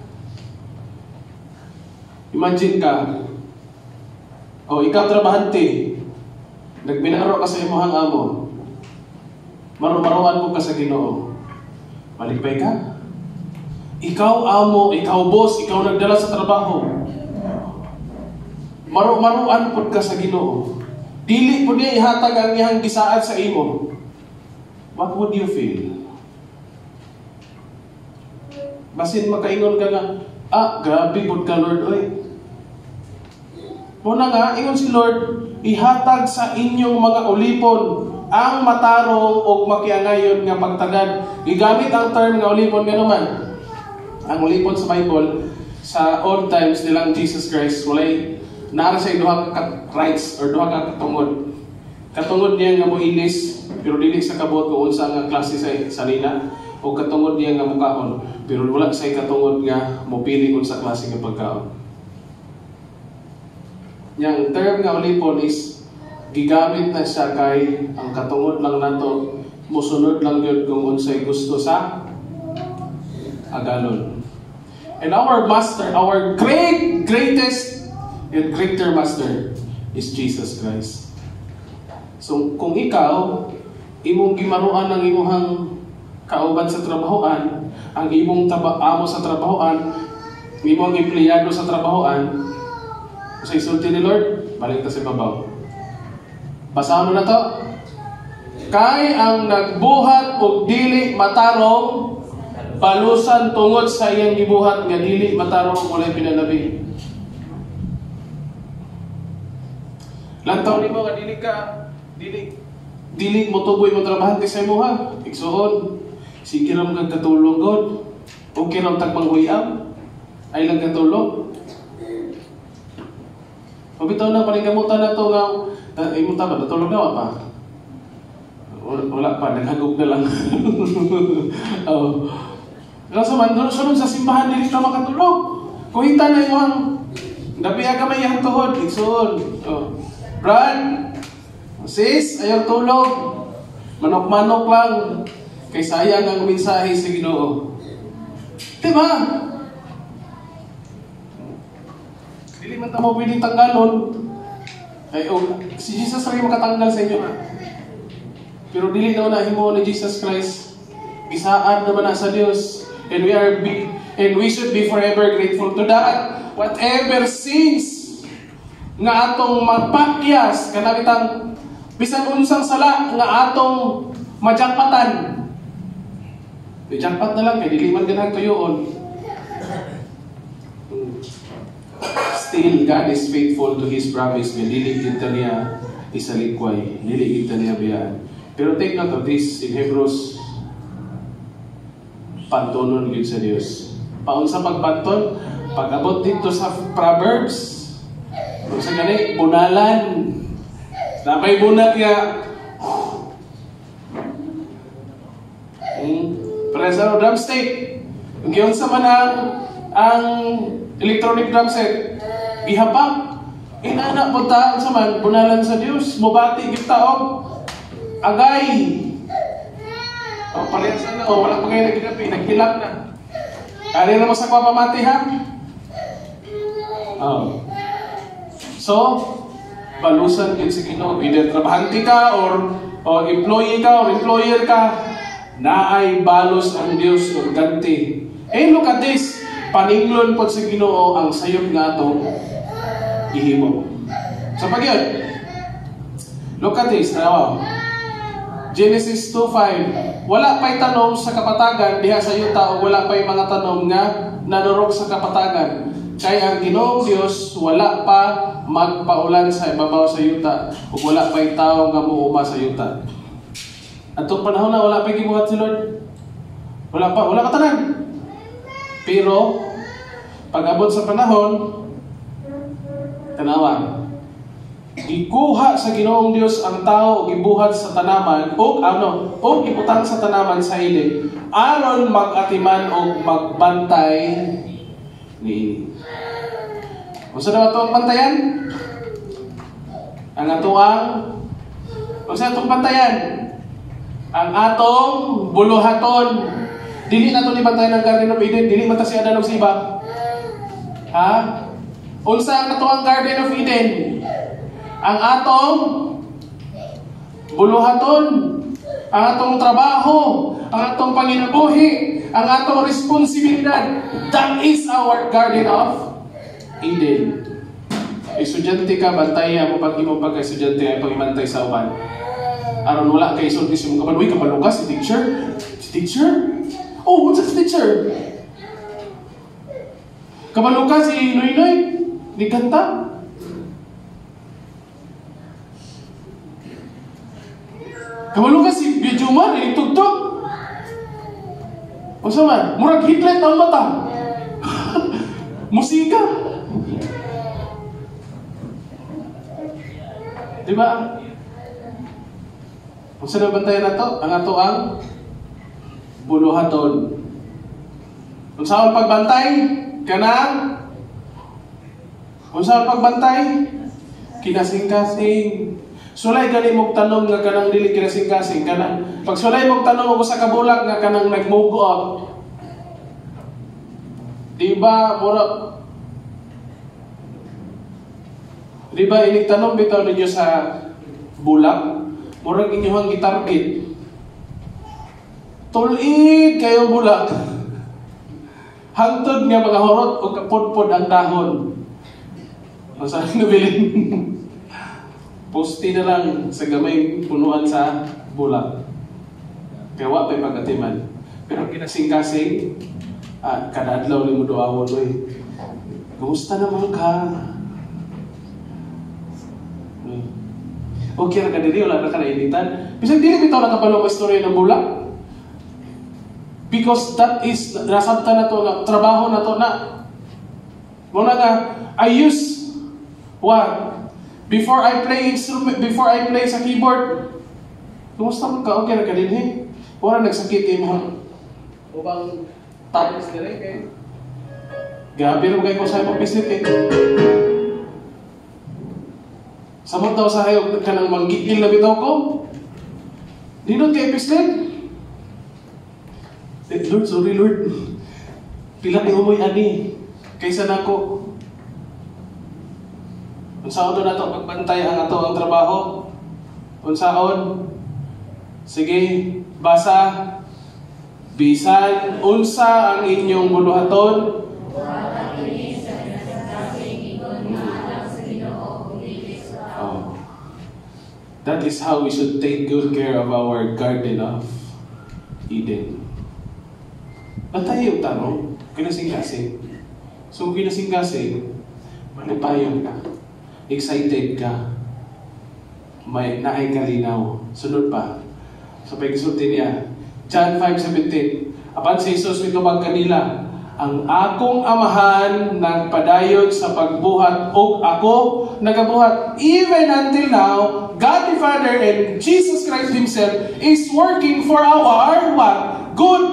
Imagine ka, ikaw trabahante, nagbinaro ka sa imuhang amo, marumaruan mo ka sa Ginoo, malipay ka. Ikaw amo, ikaw boss, ikaw nagdala sa trabaho, marumaruan po ka sa Ginoo, dili po niya ihatag ang iyang gisaad sa imo. What would you feel? Basin makaingon ka nga, grabe good ka Lord, oy. Muna nga, ingon si Lord, ihatag sa inyong mga ulipon ang matarong o makiangayon nga pagtagad. Igamit ang term nga ulipon nga naman. Ang ulipon sa Bible, sa old times nilang Jesus Christ, walay naara siya duha ka rights or duha ka katungod. Katungod niya nga moilis, pero dili sa kabot kung unsa nga klase sa salina, o katungod niya nga mukahon, pero wala sa katungod nga mopili kung sa klase nga pagkaon. Yang term nga ulipon is gigamit na siya kay ang katungod lang nato musunod lang yun kung unsay gusto sa agalon. And our master, our greatest and greater master is Jesus Christ. So kung ikaw imong gimaruan ang imong kauban sa trabahoan, ang imong amo sa trabahoan, imong empleyado sa trabahoan, sa isulti ni Lord, balik ta sa babaw. Basahan mo na to. Kay ang nagbuhat og dili matarong, palusan tungod sa iyang gibuhat nga dili matarong walay pinalabi. Lantaw nimo nga dili mo tuboy mo trabahante sa imo ha. Igsuon, sige ra mo katulog god. Okay ra tagpang huyam. Ay lang katulog. Pabitaw na paningkamutan na ito nga, imong tama, natulog na pa? Wala pa, naghagog na lang. Kasi man, sunod sa simbahan, hindi ka makatulog. Kuhita na yung nabiya ka may yung tuhod, iksun. Brad, sis, ayaw tulog. Manok-manok lang. Kay sayang ang mensahe sa Ginoo. Diba? Dili man tamo pwedeng tanggalon. Si Jesus rin makatanggal sa inyo. Pero dili daw na himo ni Jesus Christ. Gisaan naman na sa Dios. And we should be forever grateful to that. Whatever sins nga atong mapakyas kanabitang bisan unsang sala nga atong majakpatan. Jakpat na lang kay dili man ganang tuyoon. Still, God is faithful to His promise. Dili kita niya isalikway. Dili kita niya biyaan. Pero take note of this in Hebrews. Pantonon yun sa Diyos. Paun sa pagpanton, pag-abot dito sa Proverbs, kung sa gani, bunalan. Napay bunat nga. Para sa drumstick. Kung yun sa man ang electronic drum set, gihapak, inana po taon sa man, bunalan sa Diyos, mubati, gitaog, agay. Palihasan na, wala pa kayo nagkinapi, naghilak na. Kali na mo sa pamamati, ha? So, balusan yun sa Ginoo. Either trabahante ka, or employee ka, or employer ka, na ay balos ang Diyos o ganti. And look at this, paninglon po sa Ginoo ang sayop nga ito. gihimo. So pag yun, look at this, Genesis 2:5. Wala pa'y tanom sa kapatagan diha sa yuta o wala pa'y mga tanom nga nanurok sa kapatagan. Kaya ang Ginoong Dios wala pa magpaulan sa ibabaw sa yuta o wala pa'y tao nga muuma sa yuta. At itong panahon na wala pa'y gibuhat si Lord. Wala ka tanan. Pero pag abot sa panahon, tanawa, gikuha sa Ginoong Dios ang tao gibuhat sa tanaman o ibutang sa tanaman sa ilid aron mag-atiman o magbantay ni. Unsa daw atong bantayan? Ang atong bantayan? Ang atong buluhaton. Dili na to ni bantayan ng Garden of Eden, dili man ta si Adan og si Eva. Ha? Unsa ang atong Garden of Eden? Ang atong buluhaton, ang atong trabaho, ang atong panginabuhi, ang atong responsibilidad. That is our Garden of Eden. Estudyante ka, bantaya mo pag imo pagka-estudyante ay pag-imantay sa uban. Aron wala kay isulti si mong kabalo, kabalo ka si teacher? Si teacher? Oh, what's si teacher? Kabalo ka si Noy-Noy? Di kanta? Kabalo ka si Bidjumar, tugtog. O man, murag hitlet ang mata. Musika. Diba? Kung saan bantayan na to? Ang ato ang buluhaton. Kung saan pagbantay? Kanang? Kung saan pagbantay? Kinasing-kasing. Sulay gani mong tanong nga kanang dili kinasing-kasing kanang. Pag sulay mong tanong sa kabulag nga kanang nag-move up. Diba, Diba, inig-tanong bitaw ninyo sa bulag? Murag inyong gitarget. Tulid kayo bulag. Hangtod nga mga horot o kapod-pod ang dahon. Masarap na bilin. Posti na lang sa gamay punuan sa bulag. Kaya wa pa'y pag-atiman. Pero kinasing-kasing, kada adlaw ni mo doawon, kumusta naman ka? Okay na ka dili, wala na ka nainitan. Bisag dili bitaw nakapalo ka istorya ng bulag. Because that is, nasabta na to, trabaho na to na. Muna nga, I use what? Before I play sa keyboard, kumusta mo ka? Okay na ka din, eh? Wala nagsakit kayo mo. Ubang times nila, eh? Gabi rin kayo sa imong pislit, eh? Samot daw sa kayo ka nang manggigil na bitaw ko? Di nun kayo pislit? Lord, sorry Lord. Pila ni umoy ani. Kaysa na ako. Unsaon na ito pagbantay ang ato ang trabaho? Unsaon? Sige, basa. Bisan, unsa ang inyong buluhaton? That is how we should take good care of our Garden of Eden. Bantay yung tanong, kinasing-kasing. So, kinasing-kasing, malipayon ka, excited ka, may naay kalinaw. Sunod pa, sa pagkisulti niya, John 5:17, apan si Jesus mitubag kanila, ang akong amahan nagpadayon sa pagbuhat o ako nagabuhat. Even until now, God the Father and Jesus Christ Himself is working for our what? Good.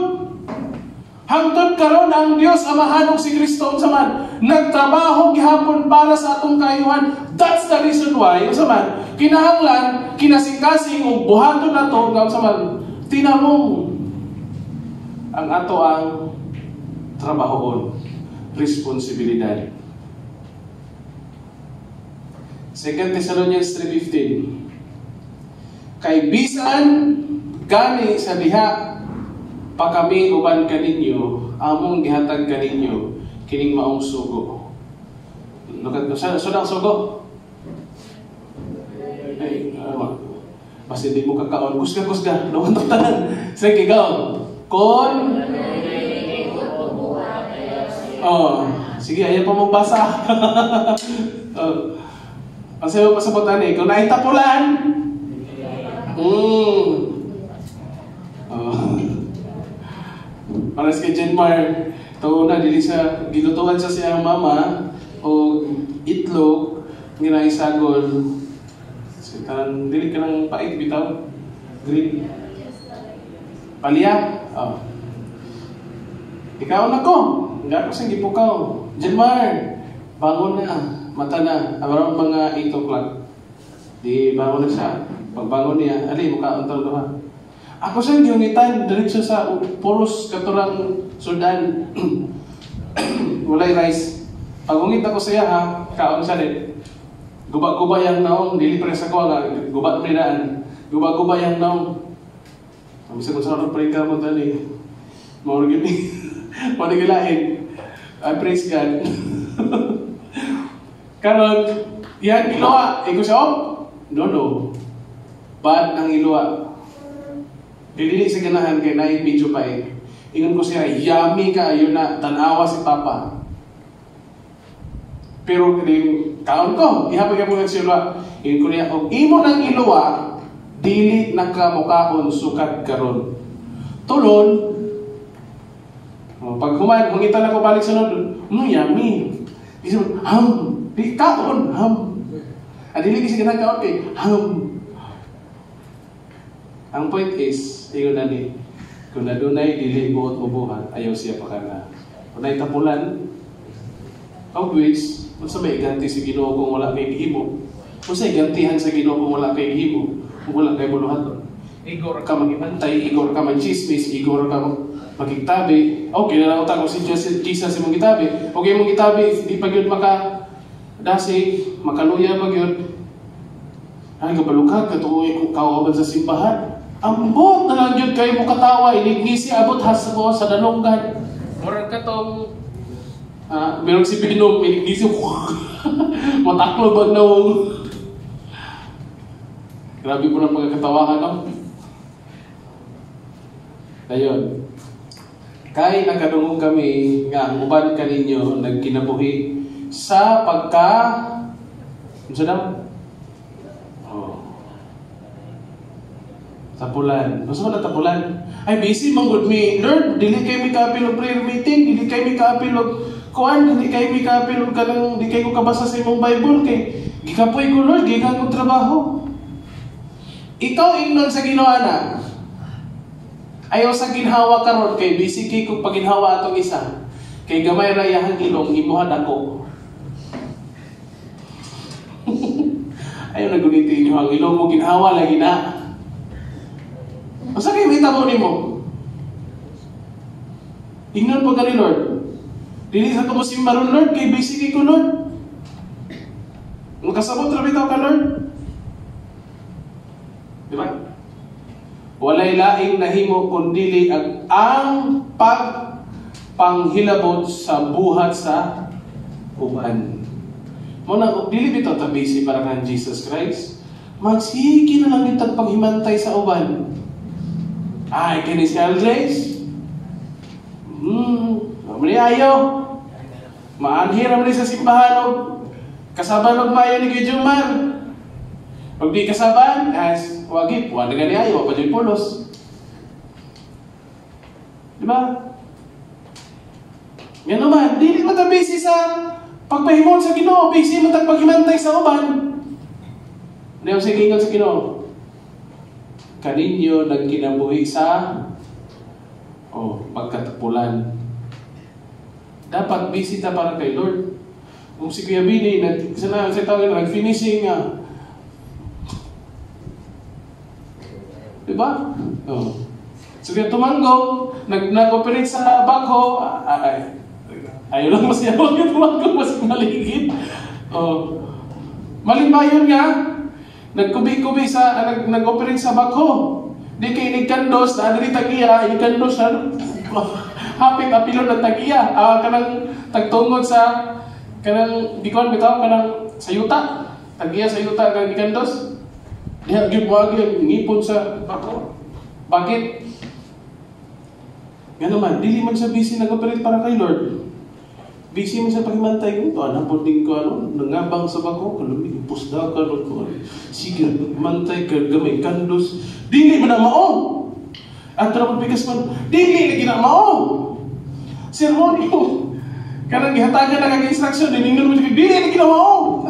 Hangtod karon ang Dios Amahan ug si Kristo unsa man nagtrabaho gihapon para sa atong kaayuhan. That's the reason why unsa man kinahanglan kinasing-kasing ug buhaton nato nga unsa man tinamong ang ato ang trabahoon, responsibilidad. 2 Thessalonians 3:15. Kay bisan gani sa diha pa kami uban kaninyo, among gihatag kaninyo kining maong sugo. Sudang sugo. Ay, basta hindi mo kakaon. Kusga. Naman tanan. Sige, ikaw. Kon. Oh, sige, ayaw pa magbasa. Ang sayo pa sa butan eh. Kung naitapulan. Para sa kay Jenmar, ito na, dili sa gilutuan sa siyang mama o itlog, ginaisagon. So, dili ka ng pait, bitaw. Green. Palya. Oh. Ikaw na ko. Hindi ako sa gipukaw. Jenmar, bangon na. Mata na. Abarang mga 8 o'clock. Di bangon na siya. Pagbangon niya, ali, mukha ang tawag. Ako siyang giunitan, diretso sa puros katurang Sudan. Walay rice. Pagungit ako siya ha, kaon siya din. Guba-guba yung naong, dili pa rin sa ko nga, guba na rinaan. Guba-guba yung naong. Bisa kung saan pa rin ka mo tali. Mauragin ni. Manigilain. I praise God. Karon, yan iluwa. Iko siya, no. Bad ang iluwa. Dili sa ganahan kay naay medyo pa eh. Ingon ko siya, yummy ka, yun na, tanawa si Papa. Pero kaon ko, ihapag ko ng silwa. Ingon ko niya, og imo ng iluwa, dili nakamukaon sukat karon. Tulon, pag human, mangitan ako balik sa nod, yummy. Di kaon, Adili kasi ganang kaon kay, Ang point is, ingon na ni, kung nadunay dili buot mubuhat, ayaw siya pa kana. Kung naitapulan, of which, kung sa may ganti sa Ginoo kung wala kay gihimo, kung sa gantihan sa Ginoo kung wala kay gihimo, kung wala kay buluhat, igor ka magibantay, igor ka mag-chismis, igor ka magigtabi. Okay na lang utang kung si Jesus mong gitabi. Okay mong gitabi, di pa yun makadasig, makaluya pa yun. Ay, kabalukag, katuloy kong kawaban sa simbahan. Ambot na lang yun kayo mo katawa, inigngisi abot hasa ko sa dalonggan. Murag ka tong, meron si Binom, inigngisi mataklo bag nawong. Grabe po ng pagkakatawahan, no? Ayun. Kay nakadungog kami nga ang uban kaninyo nagkinabuhi sa tapulan. Gusto mo na tapulan? Ay, busy manggod mi. Lord, dili kayo may kaapil og prayer meeting, dili kayo may kaapil og kuan, dili kayo may kaapil og kanang, di kayo kabasa sa imong Bible kay gikapoy ko Lord, gikan ko trabaho. Ikaw ingnon sa Ginoo na. Ayaw sa ginhawa karon kay busy kay kung paginhawa atong isa. Kay gamay ra yahang ilong imuha dako. Ayaw nagulitin niyo ang ilong mo ginhawa lagi na. Asa kayo may tamo ni mo? Ingnon po ka ni Lord. Dili sa ito mo simbaron Lord, kay busy kay ko Lord. Magkasabot na bitaw ka Lord. Diba? Walay laing nahimo kundili ang pagpanghilabot sa buhat sa uban. Muna, dili bitaw ta busy para kan Jesus Christ. Magsigi na lang itag paghimantay sa uban. Ay, kini si Aldres. Muli ayaw. Maanhiram rin sa simbahan o kasaban o bayan ni Gijumar. Pag di kasaban, wagip, wala nga ni ayaw, pa dyan pulos. Diba? Yan naman, di mo ta busy sa pagpahimon sa Ginoo, busy mo ta paghimantay sa uban. Hindi mo sa gingon sa Ginoo. Kaninyo nagkinabuhi sa pagkatapulan. Dapat busy ta para kay Lord. Kung si Kuya Bini, sa tawag na, nag-finishing nga. Diba? So kaya tumango, nag-operate sa bagho, ayaw lang masaya, huwag yung tumango, mas maligid. Malimbayon nga, nagkubi-kubi sa, nag-operate sa bagho. Di kayo nagkandos, na ano ni tagiya, nagkandos na, hapit apilo ng tagiya. Kanang tagtungod sa kanang bitaw kanang sayuta, tagiya sayuta kang gikandos. Diha gyud wagi ngipon sa bako. Bakit? Nga naman, dili man siya busy nagapalit para kay Lord. Busy man siya paghimantay ko. Ano po din ko, nangabang sa bako, kalumi, pusda ka, sige, mantay ka, gamay, kandos. Dili man na mao! At rapod bigas man, dili na ginamao! Sermon ko. Karang gihatagan na kag instruction, dinindon mo siya, dili na ginamao!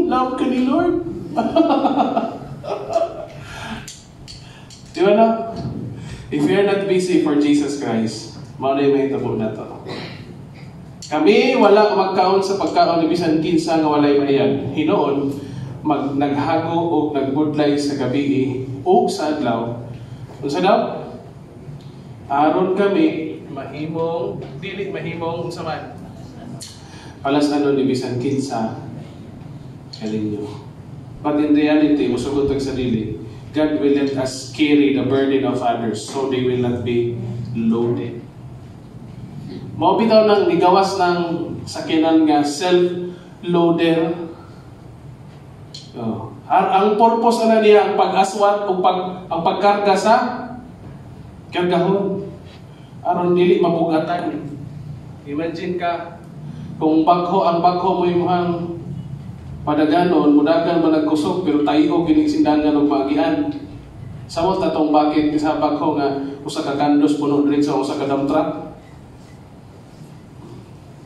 Love ka ni Lord. Diba na? If you're not busy for Jesus Christ, mauna yung may tabo na to. Kami wala magkaon sa pagkaon ni bisan kinsa nga walay mayan. Hinoon, naghago o nagbudlay sa gabi o sa adlaw. Kung sa daw, aron kami mahimong, dili mahimong sa man. Alas ano ni bisan kinsa kalinyo. But in reality, musugot ang sarili, God will let us carry the burden of others so they will not be loaded. Mao bitaw nang nigawas ng sakinan nga self-loader. Ang purpose na niya ang pag-aswat o ang pagkarga sa kargahon. Aron dili mabugatan. Imagine ka kung ang bagho mo imong padaganon, mudagan man nagkusog, pero tayo gining sindangan og magian. Samot tatong bakit sa bagho nga usa ka kandos puno diri sa usa ka dump truck.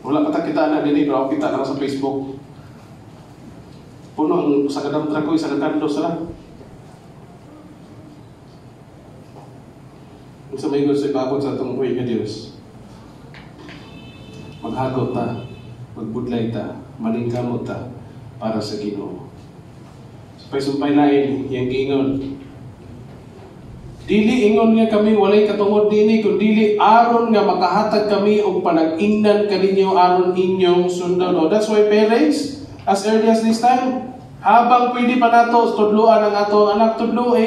Wala pa kita na dinhi, pero kita na sa Facebook. Puno ang usa ka dump truck ko, isa ka kandos lang. Sa may gusto ipabot sa itong buhay nga Diyos. Maghagot ta, magbudlay ta, maningkamot ta, para sa Ginoo. Sumpay lain, yung giingon. Dili ingon nga kami, walay katungod dini, kung dili aron nga makahatag kami o panag-ingnan kaninyo aron inyong sundan. That's why parents, as early as this time, habang pwede pa nato tudluan ang atong anak, tudlo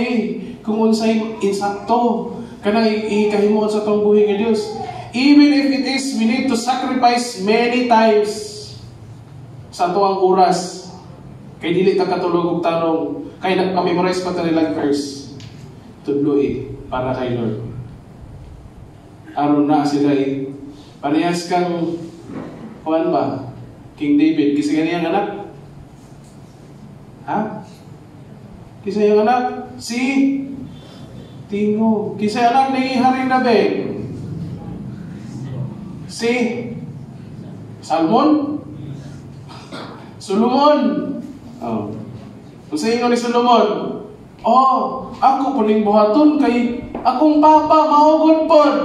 kung unsay insakto, kanang ihikahimuon sa itong buhay nga Diyos. Even if it is, we need to sacrifice many times sa ito ang oras. Kay dili ta katulog og tanong, kay nagpa-memorize pa ta nilang verse. Tudlo para kay Lord. Aron na sila parehas kang kuan ba? King David, kisa ganiyang anak? Ha? Kisa yung anak? Si Tingo. Kisa anak ni Haring David? Si Salmon? Solomon. Kung sa inyo ni Solomon, ako puning buhaton kay akong papa maugod pod.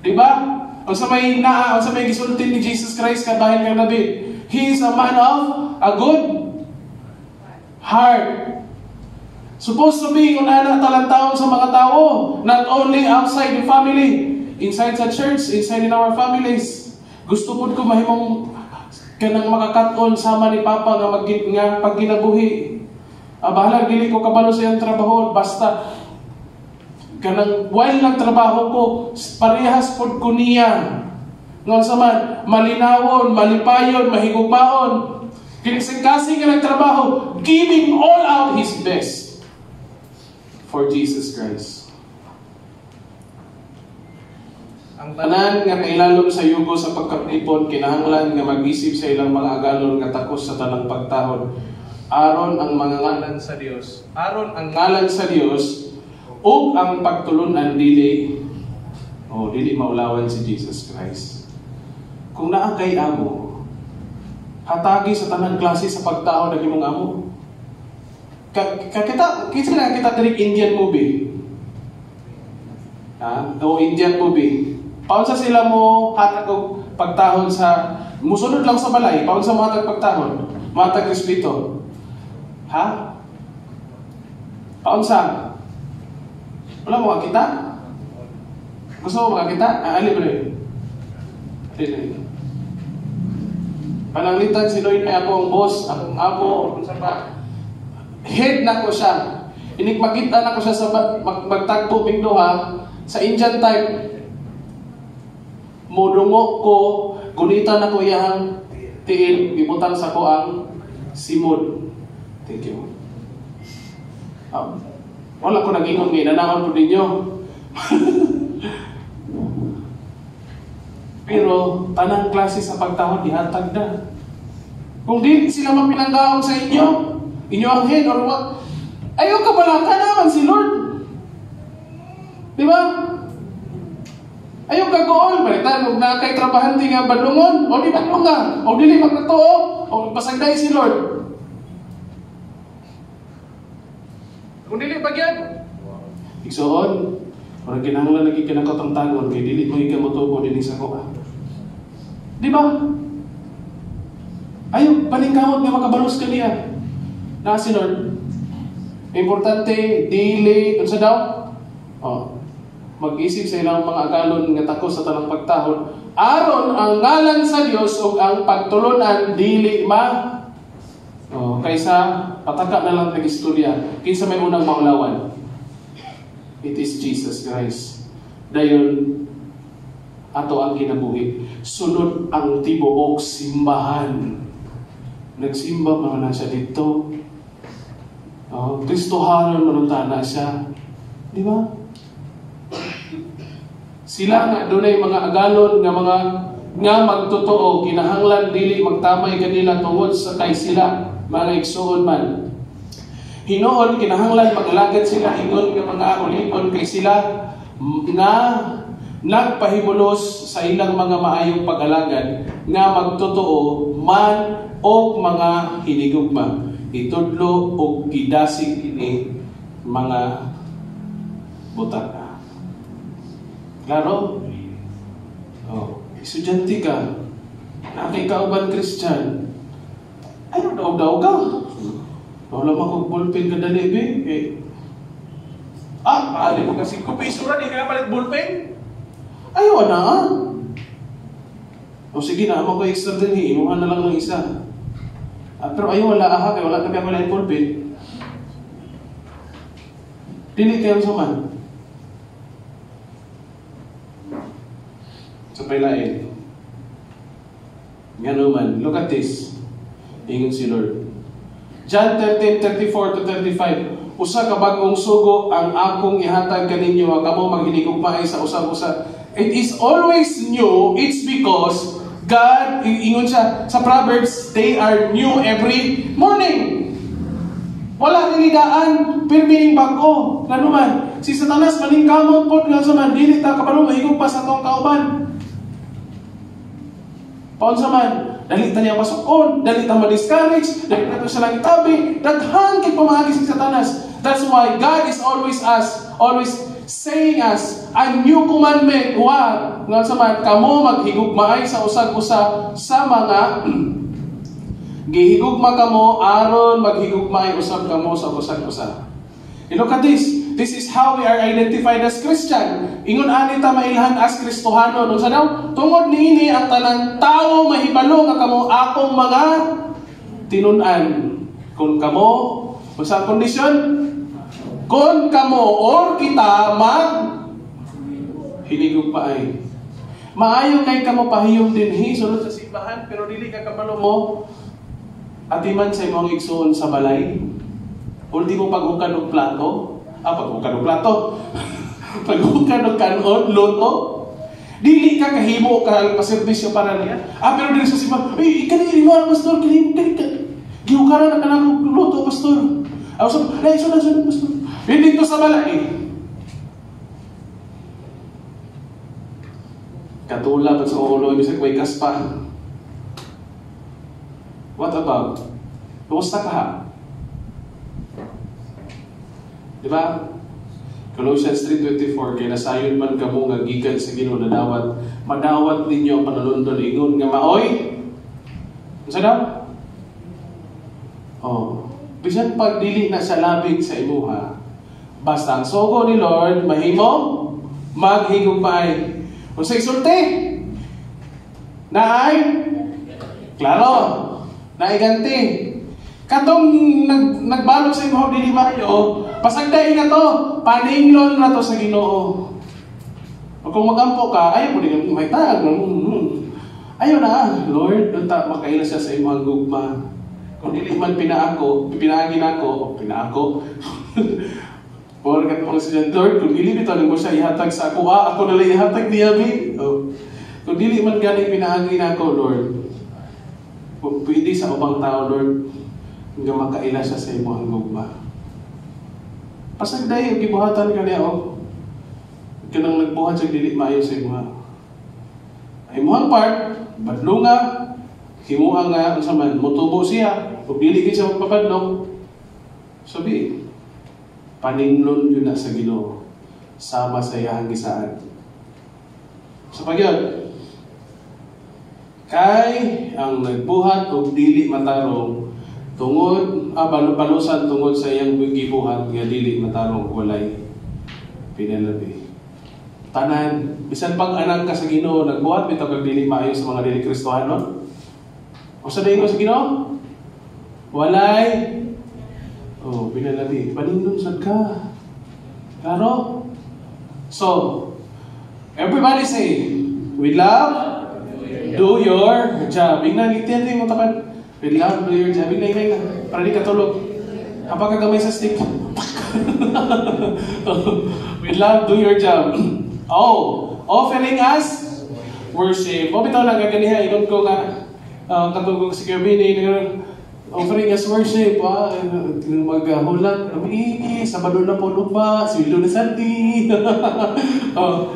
Diba? O sa may gisulti ni Jesus Christ kabahin kang David, he is a man of a good heart. Supposed to be unana talang-taon sa mga tao, not only outside the family, inside sa church, inside in our families. Gusto po ko mahimong kanang makakaton sama ni Papa nga pag ginabuhi. Bahalag dili ko kabalo sa iyang trabaho, basta kanang while nagtrabaho ko, parehas pod ko niya. Nga sa man, malinawon, malipayon, mahigugmaon. Kinising-kasi nga nagtrabaho, giving all out his best for Jesus Christ. Ang tanan nga kailalom sa yugo sa pagkatipon, kinahanglan nga mag-isip sa ilang mga agalon nga takos sa tanang pagtahod. Aron ang mga ngalan sa Dios. Aron ang ngalan sa Dios ug ang pagtulunan dili maulawan si Jesus Christ. Kung naa kay amo, hatagi sa tanang klase sa pagtahod ng imong amo. Kita diri Indian movie. O Indian movie. Paunsa sila mo hatag og pagtahon sa musunod lang sa balay, paunsa mo hatag pagtahon, matag respeto. Paunsa? Wala mo makita? Gusto mo makita? Ali ba rin? Pananglitan si Lloyd ay ako ang boss, akong amo, kung sa pa. Head na ko siya. Makita na ko siya sa magtagpo bigduha sa Indian type. Mudungo ko, gunitan ako iyang tiil, ibutang sa ko ang simod. Thank you. Wala ko nag-ingon ngayon, nanaon po ninyo. Pero, tanang klase sa pagtahod, ihatag na. Kung di sila mapinanggaon sa inyo, inyo ang head or what, ayaw ka pala, ka naman si Lord. Di ba? Ayaw ka goon, balitan, huwag na kay trabahante nga badlungon, o di badlungan, o dili magkatoo, o pasagday si Lord. Kung dili bagyan, igsoon, orang kinahanglan lagi kinakatangtangon, kay dili mo ikaw motubo din sa ko. Di ba? Ayaw, paningkamot nga makabalos ka niya. Na si Lord, importante, dili, ano sa daw? Mag-isip sa ilang mga agalon nga takos sa tanang pagtahod. Aron ang ngalan sa Dios o ang pagtulunan dili kaysa pataka na lang nag-istorya. Kinsa may unang maulawan? It is Jesus Christ. Dayon ato ang kinabuhi. Sunod ang tibuok simbahan. Nagsimba man na siya dito. Kristohanon manutana siya. Di ba? Sila nga dunay mga agalon nga magtotoo, kinahanglan dili magtamay kanila tungod sa kay sila mga igsuon man. Hinoon kinahanglan magalagad sila ingon nga mga ulipon kay sila nga nagpahimulos sa ilang mga maayong pag-alagad nga magtotoo man o mga hinigugma. Itudlo o gidasig ini mga butaka. Klaro? Estudyante ka, nakikauban Christian, ayaw daw ka. Wala mo kong ballpen ka dali, be. Paali mo kasi kupiso na, di kaya palit ballpen. Ayaw na, O sige na, mo ko extra din, inuhan na lang ng isa. Pero ayaw wala, kaya wala kami ako lang ballpen. Dili kayo sa man. Sa pailain. Nga naman, look at this. Ingon si Lord. John 13:34-35. Usa ka bagong sugo ang akong ihatag kaninyo, kamo maghinigugmaay sa usab-usa. It is always new. It's because God, ingon siya sa Proverbs, they are new every morning. Wala nilidaan, pirmining bago. Nanuman, si Satanas maningkamot po nga sa man, dili ta kabalo mahigog pa sa tong kauban. Paon sa man, dali ta niya pasukon, dali ta ma-discourage, dali ta siya lang itabi, daghan kay pamagi si Satanas. That's why God is always saying us a new commandment. Nga sa man, kamo maghigugmaay sa usag-usa sa mga gihigugma kamo aron maghigugmaay usab kamo sa usag-usa. Look at this. This is how we are identified as Christian. Ingon ani ta mailhan as Kristohano. Unsa daw? Tungod niini ang tanang tawo mahibalo nga kamo akong mga tinun-an. Kung kamo, unsa ang kondisyon? Kung kamo or kita hinigugmaay. Maayo kay kamo pahiyom dinhi sulod sa simbahan pero dili ka kabalo mo atiman sa imong igsuon sa balay. Ultimo paghukan og plato. Paghukan og plato. Paghukan og kanon, luto. Dili ka kahimo ka paserbisyo para niya. Pero dili sa simbahan, ikani mo pastor, kini gihukaran na kanang luto pastor. So, sunod pastor. Dito sa balay. Katula pa sa ulo, ibig sabihin kaspa. What about? Kumusta ka? Diba? Colossians 3:24, kaya nasayon man kamo nga gikan sa Ginoo na madawat ninyo ang panalundon ingon nga maoy. Unsa daw? Bisan pag dili na sa labig sa imuha, basta ang sogo ni Lord mahimong maghigugmaay. Unsa isulti? Naay? Klaro. Naay ganti. Katong nagbalo sa imong dili mayo, pasagday na to, paninglon na to sa Ginoo. O kung magampo ka, ayaw mo din may tag. Ayaw na, Lord, doon ta makaila siya sa imong gugma. Kung dili man pinaagi nako, or katong siya, Lord, kung dili bitaw mo siya ihatag sa ako, ako na lang ihatag niya, bi. Kung dili man gani pinaagi nako, Lord, pwede sa ubang tao, Lord, nga makaila siya sa imong gugma. Pasag dahil, gibuhatan ka niya, kanang nagbuhat siya dili maayo sa imong. Ay imong part, badlunga, himuang nga, sa man, mutubo siya, kung dili siya magpapadlong, sabi, paninlon yun na sa Ginoo, sama sa iyang gisaan. Sa pagyan, kay ang nagbuhat o dili matarong, tungod, balusan tungod sa iyang gibuhat, nga dili matarong walay pinalabi. Tanan, bisan pag anak ka sa Ginoo, nagbuhat bitaw kag dili maayo sa mga dili Kristohano. O sa dayon sa Ginoo, walay pinalabi. Paningon sad ka. Klaro? So, everybody say, we love, do your job. Ingnan, itiyan mo takan. We love, do your job. Ingnan. Para di ka tulog. Kapag kagamay sa stick. We love, do your job. Offering us worship. Bitaw lang gaganiha. Inon ko nga, katulog si Kirby, offering us worship. Maghulat. Sabado na po lupa. Swilo na Santi.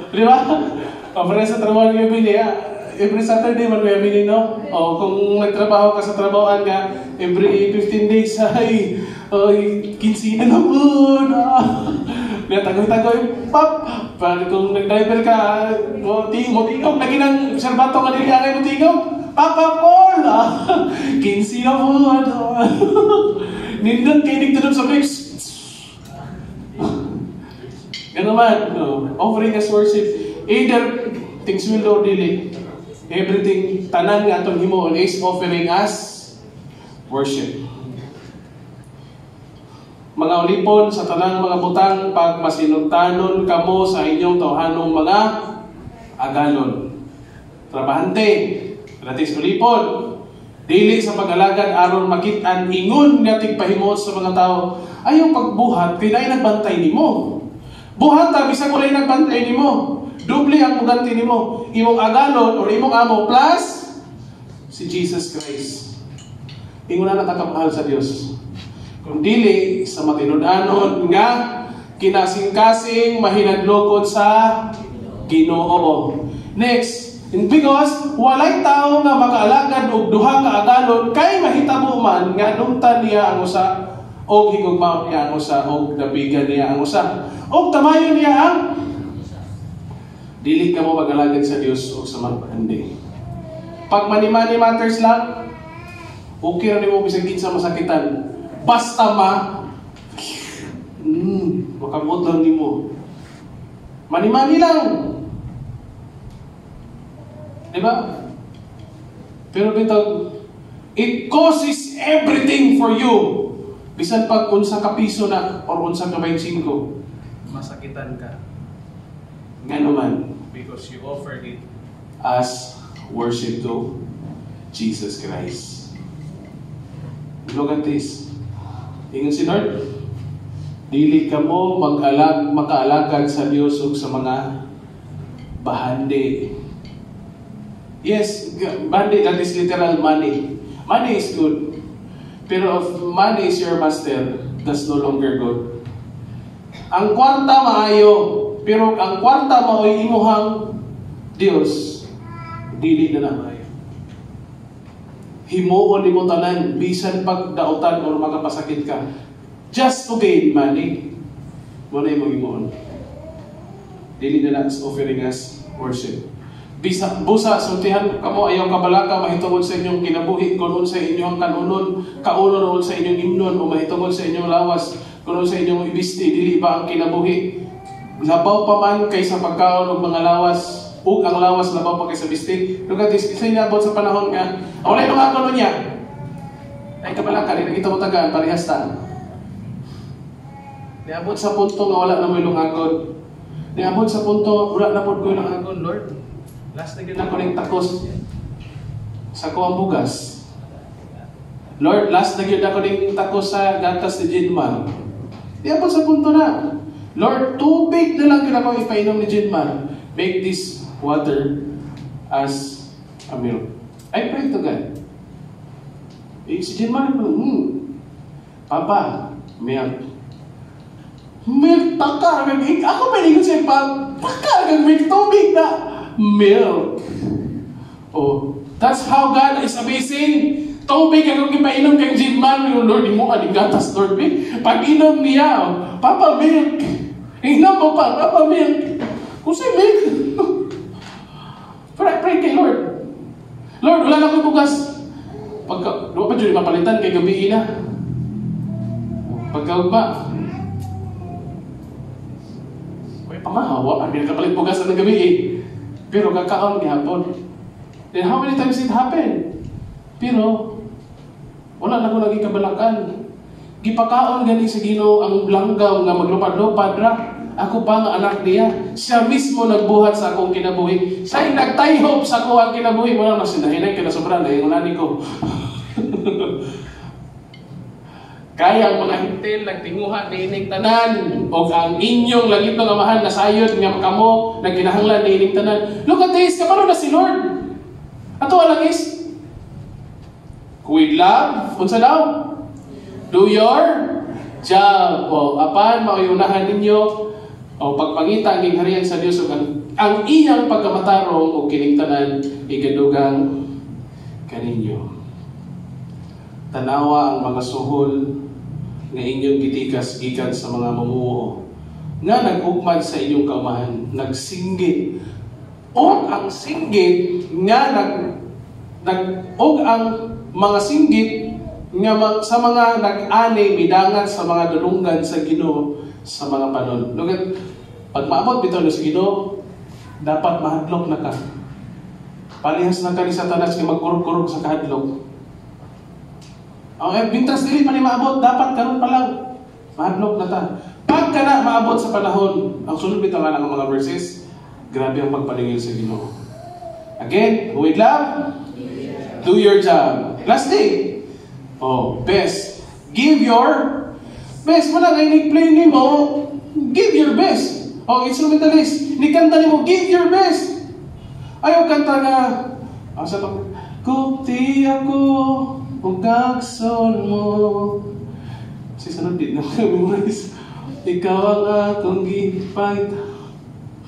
Di ba? Para sa trabaho ni Kirby, every Saturday man may abinin, no? Kung nagtrabaho ka sa trabahoan ka, every 15 days ay kinsina na po. Tagoy-tagoy, pop! Kung nag-driver ka, motingog, lagi ng serbato ka nila kayo motingog, pop! Kinsina po. Nindang kayo nagtanong sa mix. Yan naman, offering us worship. Either things will or dili. Everything, tanan nga itong himo is offering us worship. Mga ulipon sa tanang mga butang, pagpasinugtanon kamo sa inyong tawhanong mga agalon. Trabahante, gratis ulipon, dili sa pag-alagad aron makit-an ingon nga tigpahimot sa mga tao. Ayaw pagbuhat, kaya nagbantay nimo. Buhat ta, bisag wala nagbantay nimo. Doble ang muganti nimo. Imong agalon o imong amo plus si Jesus Christ. Ingon na natakapahal sa Dios. Kung dili sa matinud-anon nga kinasing-kasing mahinadlokon sa Ginoo. Next, because walay tao nga makaalagad og duha ka agalon kay mahitabo man nga numtan niya ang usa o higugmaon niya ang usa o dabigan niya ang usa o tamayon niya ang dili ka mo mag-alagad sa Dios o sa magpahandi. Pag money matters lang, okay na mo bisag kinsa masakitan. Basta makamot lang nimo. Money lang. Diba? Pero bitaw, it costs everything for you. Bisan pag unsa ka piso na or unsa ka 25, masakitan ka. Nga naman, because you offered it as worship to Jesus Christ. Look at this. Ingon si Lord, dili ka mo makaalagad sa Diyos o sa mga bahandi. Yes, bahandi, that is literal money. Money is good. Pero if money is your master, that's no longer good. Ang kwarta maayo, pero ang kwarta mao'y imuhang Diyos, dili na maayo. Himuon ni mo tanan, bisan pagdautan o magapasakit ka. Just to gain money. Muna yung himuon. Dili na offering us worship. Busa, sultihan kamo, ayaw kabalaka, mahitungod sa inyong kinabuhi, kunon sa inyong kanunon, kaunon sa inyong imnon, o mahitungod sa inyong lawas, kunon sa inyong ibisti, dili ba ang kinabuhi? Labaw pa man kaysa pagkaon ng mga lawas, ug ang lawas labaw pa kaysa bisti. Lugat isa inabot sa panahon nga, wala yung ako nun niya. Ay kabalaka, rin nakita mo tagaan, parehas ta. Niabot sa punto nga wala na mo ilungagod. Niabot sa punto, wala na po ko ng agon, Lord. Last na yun ako ng takos sa kuwang bugas. Lord, last na yun ako ng takos sa gatas ni Jinman. Niabot sa punto na, Lord, tubig na lang yun ako ipainom ni Jinman. Make this water as a milk. I pray to God. Si Jinman, Papa, milk. Milk, taka. Ako panigot siya, taka, milk, tubig na. Milk. Oh, that's how God is amazing. Tubig akong ipainom kay Jinman. Lord, mo aling gatas, Lord. Pag-inom niya, Papa, milk. Inom mo pa, Papa, milk. Kung sa'yo, milk. Pray kay Lord. Lord, wala na akong bugas. Pagka, pa dyan, mapalitan kay gabi na. Pagka ba, may pamahawa, may nakapalit bugas na gabi Pero kakaon ni hapon. Then how many times it happened? Pero, wala na ko lagi kabalakan. Gipakaon gani sa Ginoo ang langgaw nga maglupad-lupad ra. Ako pa nga anak niya. Siya mismo nagbuhat sa akong kinabuhi. Siya nagtayhop sa akong kinabuhi. Wala na sinahinay ka na sobra na yung nani ko. Kaya ang mga hintil nagtinguhan ni ining tanan o ang inyong langit ng amahan na sayod nga kamo nagkinahanglan ni ining tanan. Look at this, kapano na si Lord? Ato lang is with love, unsa daw? Do your job. O apan mauunahan ninyo o pagpangita ang harian sa Dios ug ang iyang pagkamatarong o kiningtanan igadugang kaninyo. Tanawa ang mga suhol nga inyong gitikas gikan sa mga mamumuo nga nag-ugmad sa inyong kaumahan, nagsinggit. O ang singgit nga og ang mga singgit nga sa mga nag-ani midangat sa mga dulungan sa Ginoo sa mga panon. Lugat, pag maabot bitaw na sa Ginoo, dapat mahadlok na ka. Palihas na ka ni Satanas kay magkurog-kurog sa kahadlok. Ang bintras dili pa ni maabot, dapat karon pa lang mahadlok na ta. Pag ka na maabot sa panahon, ang sunod bitaw nga ng mga verses, grabe ang pagpaningil sa Ginoo. Again, with love, do your job. Last thing, best. Give your best. Wala nga i-play ni mo, give your best. Instrumentalist, nikanta ni mo, give your best. Ayaw kanta nga, sa to, kuti ako, ugakson mo. Si sunod din na memorize. Ikaw ang akong gipait.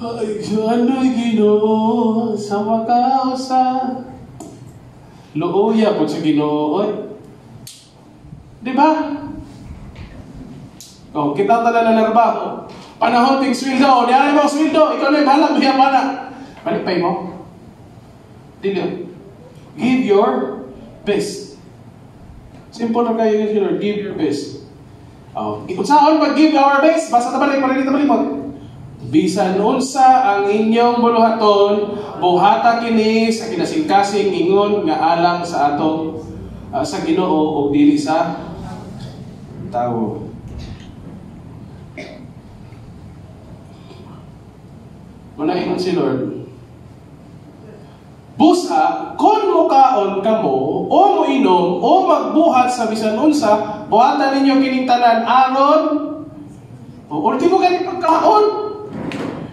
Ay, ano'y Ginoo sa makausa. Looya po sa Ginoo. Di ba? Kita tala na narbaho. Panahon ting sweldo. Diyan mo sweldo. Ikaw na bahala. Biya pa na. Malipay mo. Dili. Give your best. Simple na kayo yun, Lord. Give your best. Unsaon pag give our best? Basta tabalik. Bisan unsa ang inyong buluhaton, buhata kini sa kinasingkasing ingon nga alang sa atong sa Ginoo o dili sa tao. Muna ingon si Lord, busa, kung mukaon kamo, o muinom, o magbuhat sa bisan unsa, buhatan ninyo kining tanan aron, o ultimo ganit pagkaon.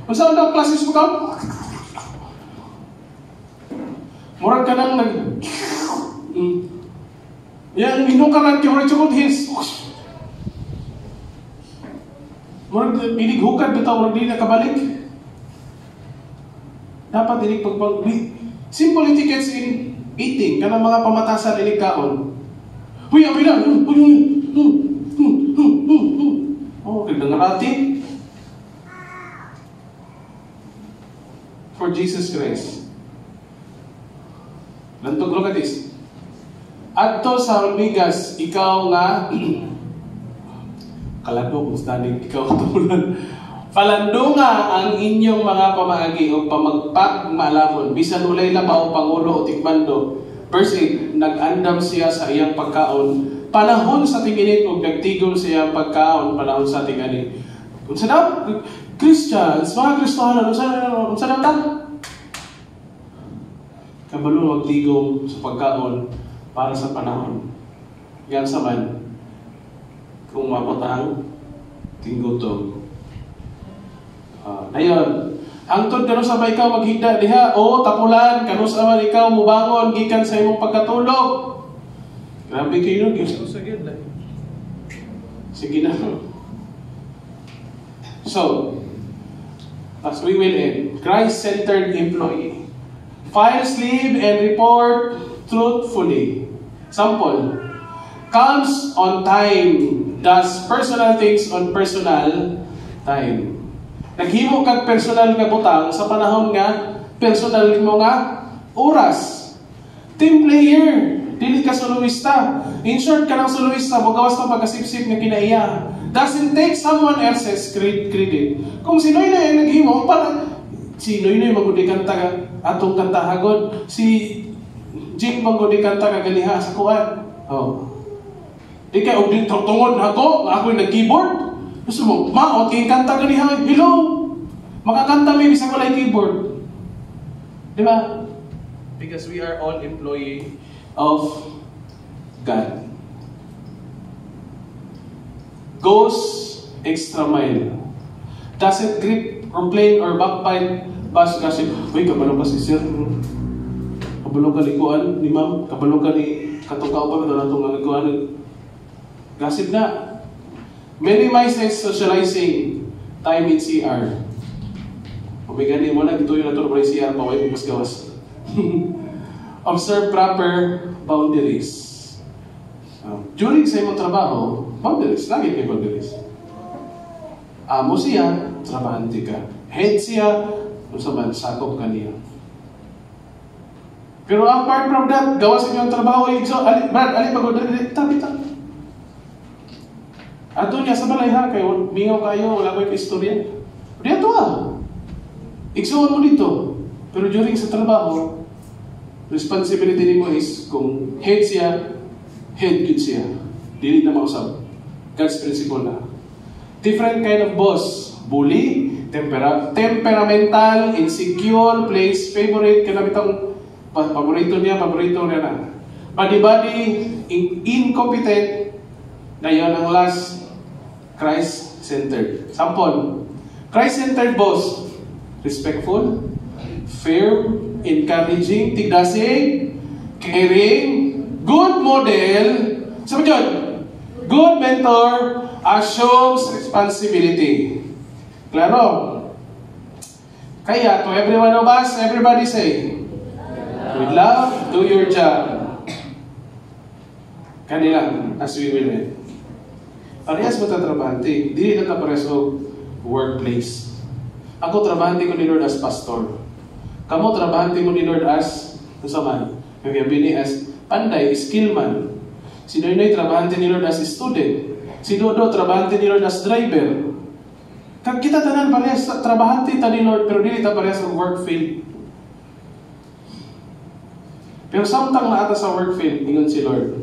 Kung saan daw klases mo ka? Murag ka nang yan, inukaran ki murag chukot his. Murag binighukan bitaw, murag di na kabalik. Dapat dinig simple tickets in eating, kanang mga pamatasan inig kaon. Huy, abi na! Nagdangarati. For Jesus Christ. Lantog lo katis. Adto sa migas, ikaw nga kaladok mustaning ikaw tulan. Palandunga ang inyong mga pamaagi o pamagpagmalamon bisan ulay labaw pangulo o tikmando. Verse 8, nag-andam siya sa iyang pagkaon. Panahon sa tinginit o nagtigol siya ang pagkaon panahon sa tinganit. Kung sa daw, Christians, mga Kristohanon, unsa na ta? Kabalo magtigom sa pagkaon para sa panahon. Yan sa man, kung mapatang, tinggutog. Dayon, hangtod kano sa ba ikaw maghigda diha, o tapulan, kano sa man ikaw mubangon, gikan sa imong pagkatulog. Grabe kayo, Diyos ko sa gila. Sige na. So, as we will end, Christ-centered employee. File, sleep, and report truthfully. Sample. Comes on time. Does personal things on personal time. Naghimo kag personal nga butang sa panahon nga personal mo nga oras. Team player. Dili ka soloista. In short, ka ng soloista, magawas ka pagkasipsip nga kinaiya. Doesn't take someone else's credit. Kung sinoy na yung naghimo, parang sinoy na yung magudi kanta atong kantahagod. Si Jing magudi kanta kagaliha sa kuwan. Oh. Di kaya og tungod na ako, nga ako'y nag-keyboard. Gusto mo, maot kayong kanta ganiha. Hello! Makakanta may bisang walay keyboard. Di ba? Because we are all employee of God. Goes extra mile. Doesn't grip, complain, or backbite, bash, gossip. Uy, kabalo ka si sir. Kabalo ka ni kuan ni ma'am. Kabalo ka ni katungkaw pa na itong kuan. Gossip na. Minimizes socializing. Time in CR. Pabigani mo na, ito yung natuloy CR, paway mas gawas. Observe proper boundaries. During sa imong trabaho, boundaries. Lagi may boundaries. Amo siya, trabahante ka. Head siya, kung saan sakop ka niya. Pero apart from that, gawas inyong trabaho, Brad, pagod, tabi. Ato niya sa balay ha, kayo, mingaw kayo, wala ko yung istorya. Dito Igsuon mo dito. Pero during sa trabaho, responsibility mo is kung head siya, head good siya. Dili na mausap. God's principle na. Different kind of boss. Bully, temperamental, insecure, place favorite, kanabitang paborito niya na. Body, incompetent, na yun ang last, Christ-centered. Sample, Christ-centered boss, respectful, firm, encouraging, tigdasig, caring, good model, sabi dyan, good mentor, assumes responsibility. Klaro? Kaya, to every one of us, everybody say, with love, do your job. Kanila, as we will end. Parehas mo tatrabahante, dili na parehas o workplace. Ako trabahante ko ni Lord as pastor. Kamo trabahante mo ni Lord as man, kagabi as panday, skill man. Si Noynoy trabahante ni Lord as student. Si Dodo trabahante ni Lord as driver. Kag kita tanan parehas trabahante ta ni Lord, pero dili ta parehas og work field. Pero samtang naata sa work field, ingon si Lord,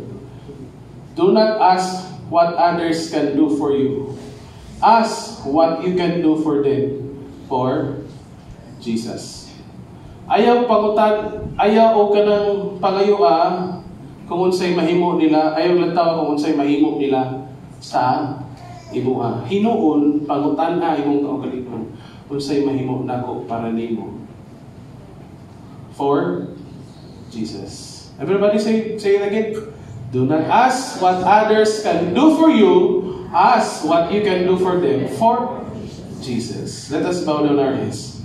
do not ask what others can do for you. Ask what you can do for them, for Jesus. Ayaw pangutan, ayaw o kanang pangayua kung unsay mahimo nila, ayaw lantaw kung unsay mahimo nila sa imuha. Hinuon, pangutan imong kaugalingon, unsay mahimo nako para nimo. For Jesus. Everybody say it again. Do not ask what others can do for you. Ask what you can do for them. For Jesus. Let us bow down our heads.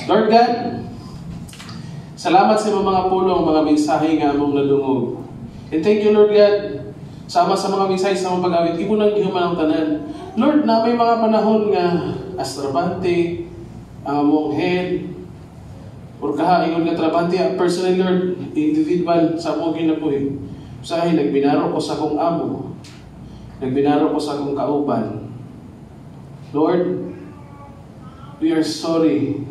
Lord God, salamat sa mga pulong, mga mensahe nga among nadungog. And thank you, Lord God, sama sa mga mensahe sa mga pag-awit. Ibo nang ihuman ang tanan. Lord, na may mga panahon nga astrabante, ang among head, or kahaingon nga trabante, personal, Lord, individual, sa among ginabuhi. Usahay, nagbinaro ko sa akong amo. Nagbinaro ko sa akong kauban. Lord, we are sorry.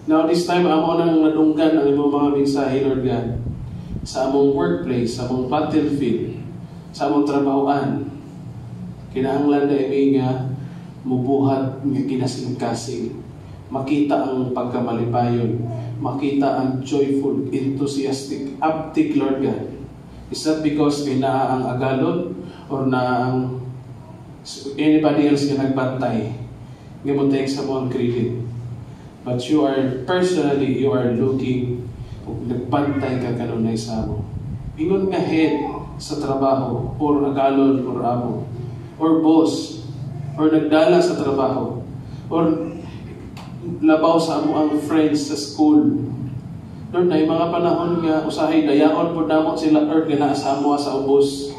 Now this time, amo nang nadunggan ang imong mga mensahe, Lord God. Sa among workplace, sa among battlefield, sa among trabahoan. Kinahanglan na imi nga mubuhat nga kinasing-kasing, makita ang pagkamalipayon, makita ang joyful, enthusiastic, uptick, Lord God. Is that because may naa ang agalon or na ang anybody else nga nagbantay nga mo take sa mga credit? But you are personally, you are looking kung nagbantay ka kanunay sa mo. Ingon nga head sa trabaho or agalon or amo or boss or nagdala sa trabaho or labaw sa amo ang friends sa school. Lord, na yung mga panahon nga usahay dayaon po namo sila, Lord, nga naasa mo sa ubos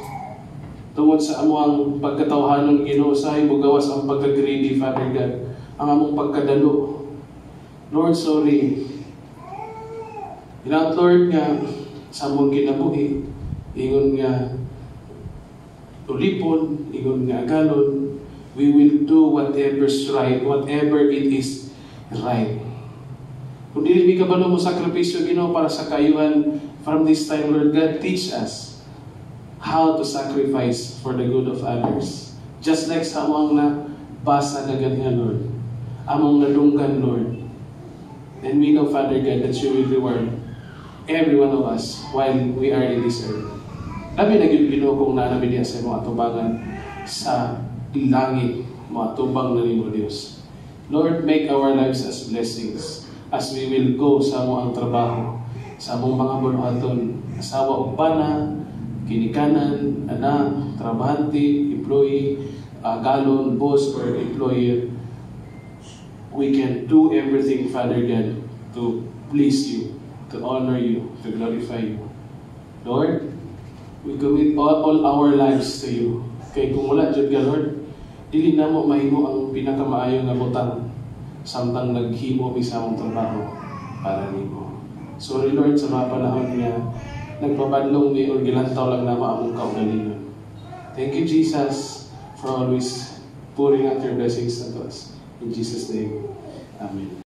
tungod sa amo ang pagkatawhanon Ginoo, usahay mo gawas ang pagka-greedy, Father God, ang among pagkadalo. Lord, sorry. Inaot, Lord, nga sa among kinabuhi, ingon nga tulipon, ingon nga agalon, we will do whatever's right, whatever it is right. Kung dili mi kabalo mo sakripisyo Ginoo para sa kayuhan from this time, Lord God, teach us how to sacrifice for the good of others. Just like sa among na basa na ganyan, Lord. Among nadunggan, Lord. And we know, Father God, that you will reward every one of us while we are in this earth. Labi na Ginoo kung naanabi niya sa mga atubangan sa langit, mga atubang na nimo Diyos. Lord, make our lives as blessings as we will go sa among trabaho, sa among mga bunuhaton, asawa o bana, kinikanan, anak, trabahante, employee, galon, boss, or employer. We can do everything, Father God, to please you, to honor you, to glorify you. Lord, we commit all our lives to you. Kaya kung wala dyan ka, Lord, dili na mo mahimo ang pinakamaayo nga butang samtang naghimo mi sa among trabaho para nimo. Sorry, Lord, sa mga panahon nga nagpabadlong mi o gilantaw lang na maamong kaugalingon. Thank you, Jesus, for always pouring out your blessings unto us. In Jesus' name, Amen.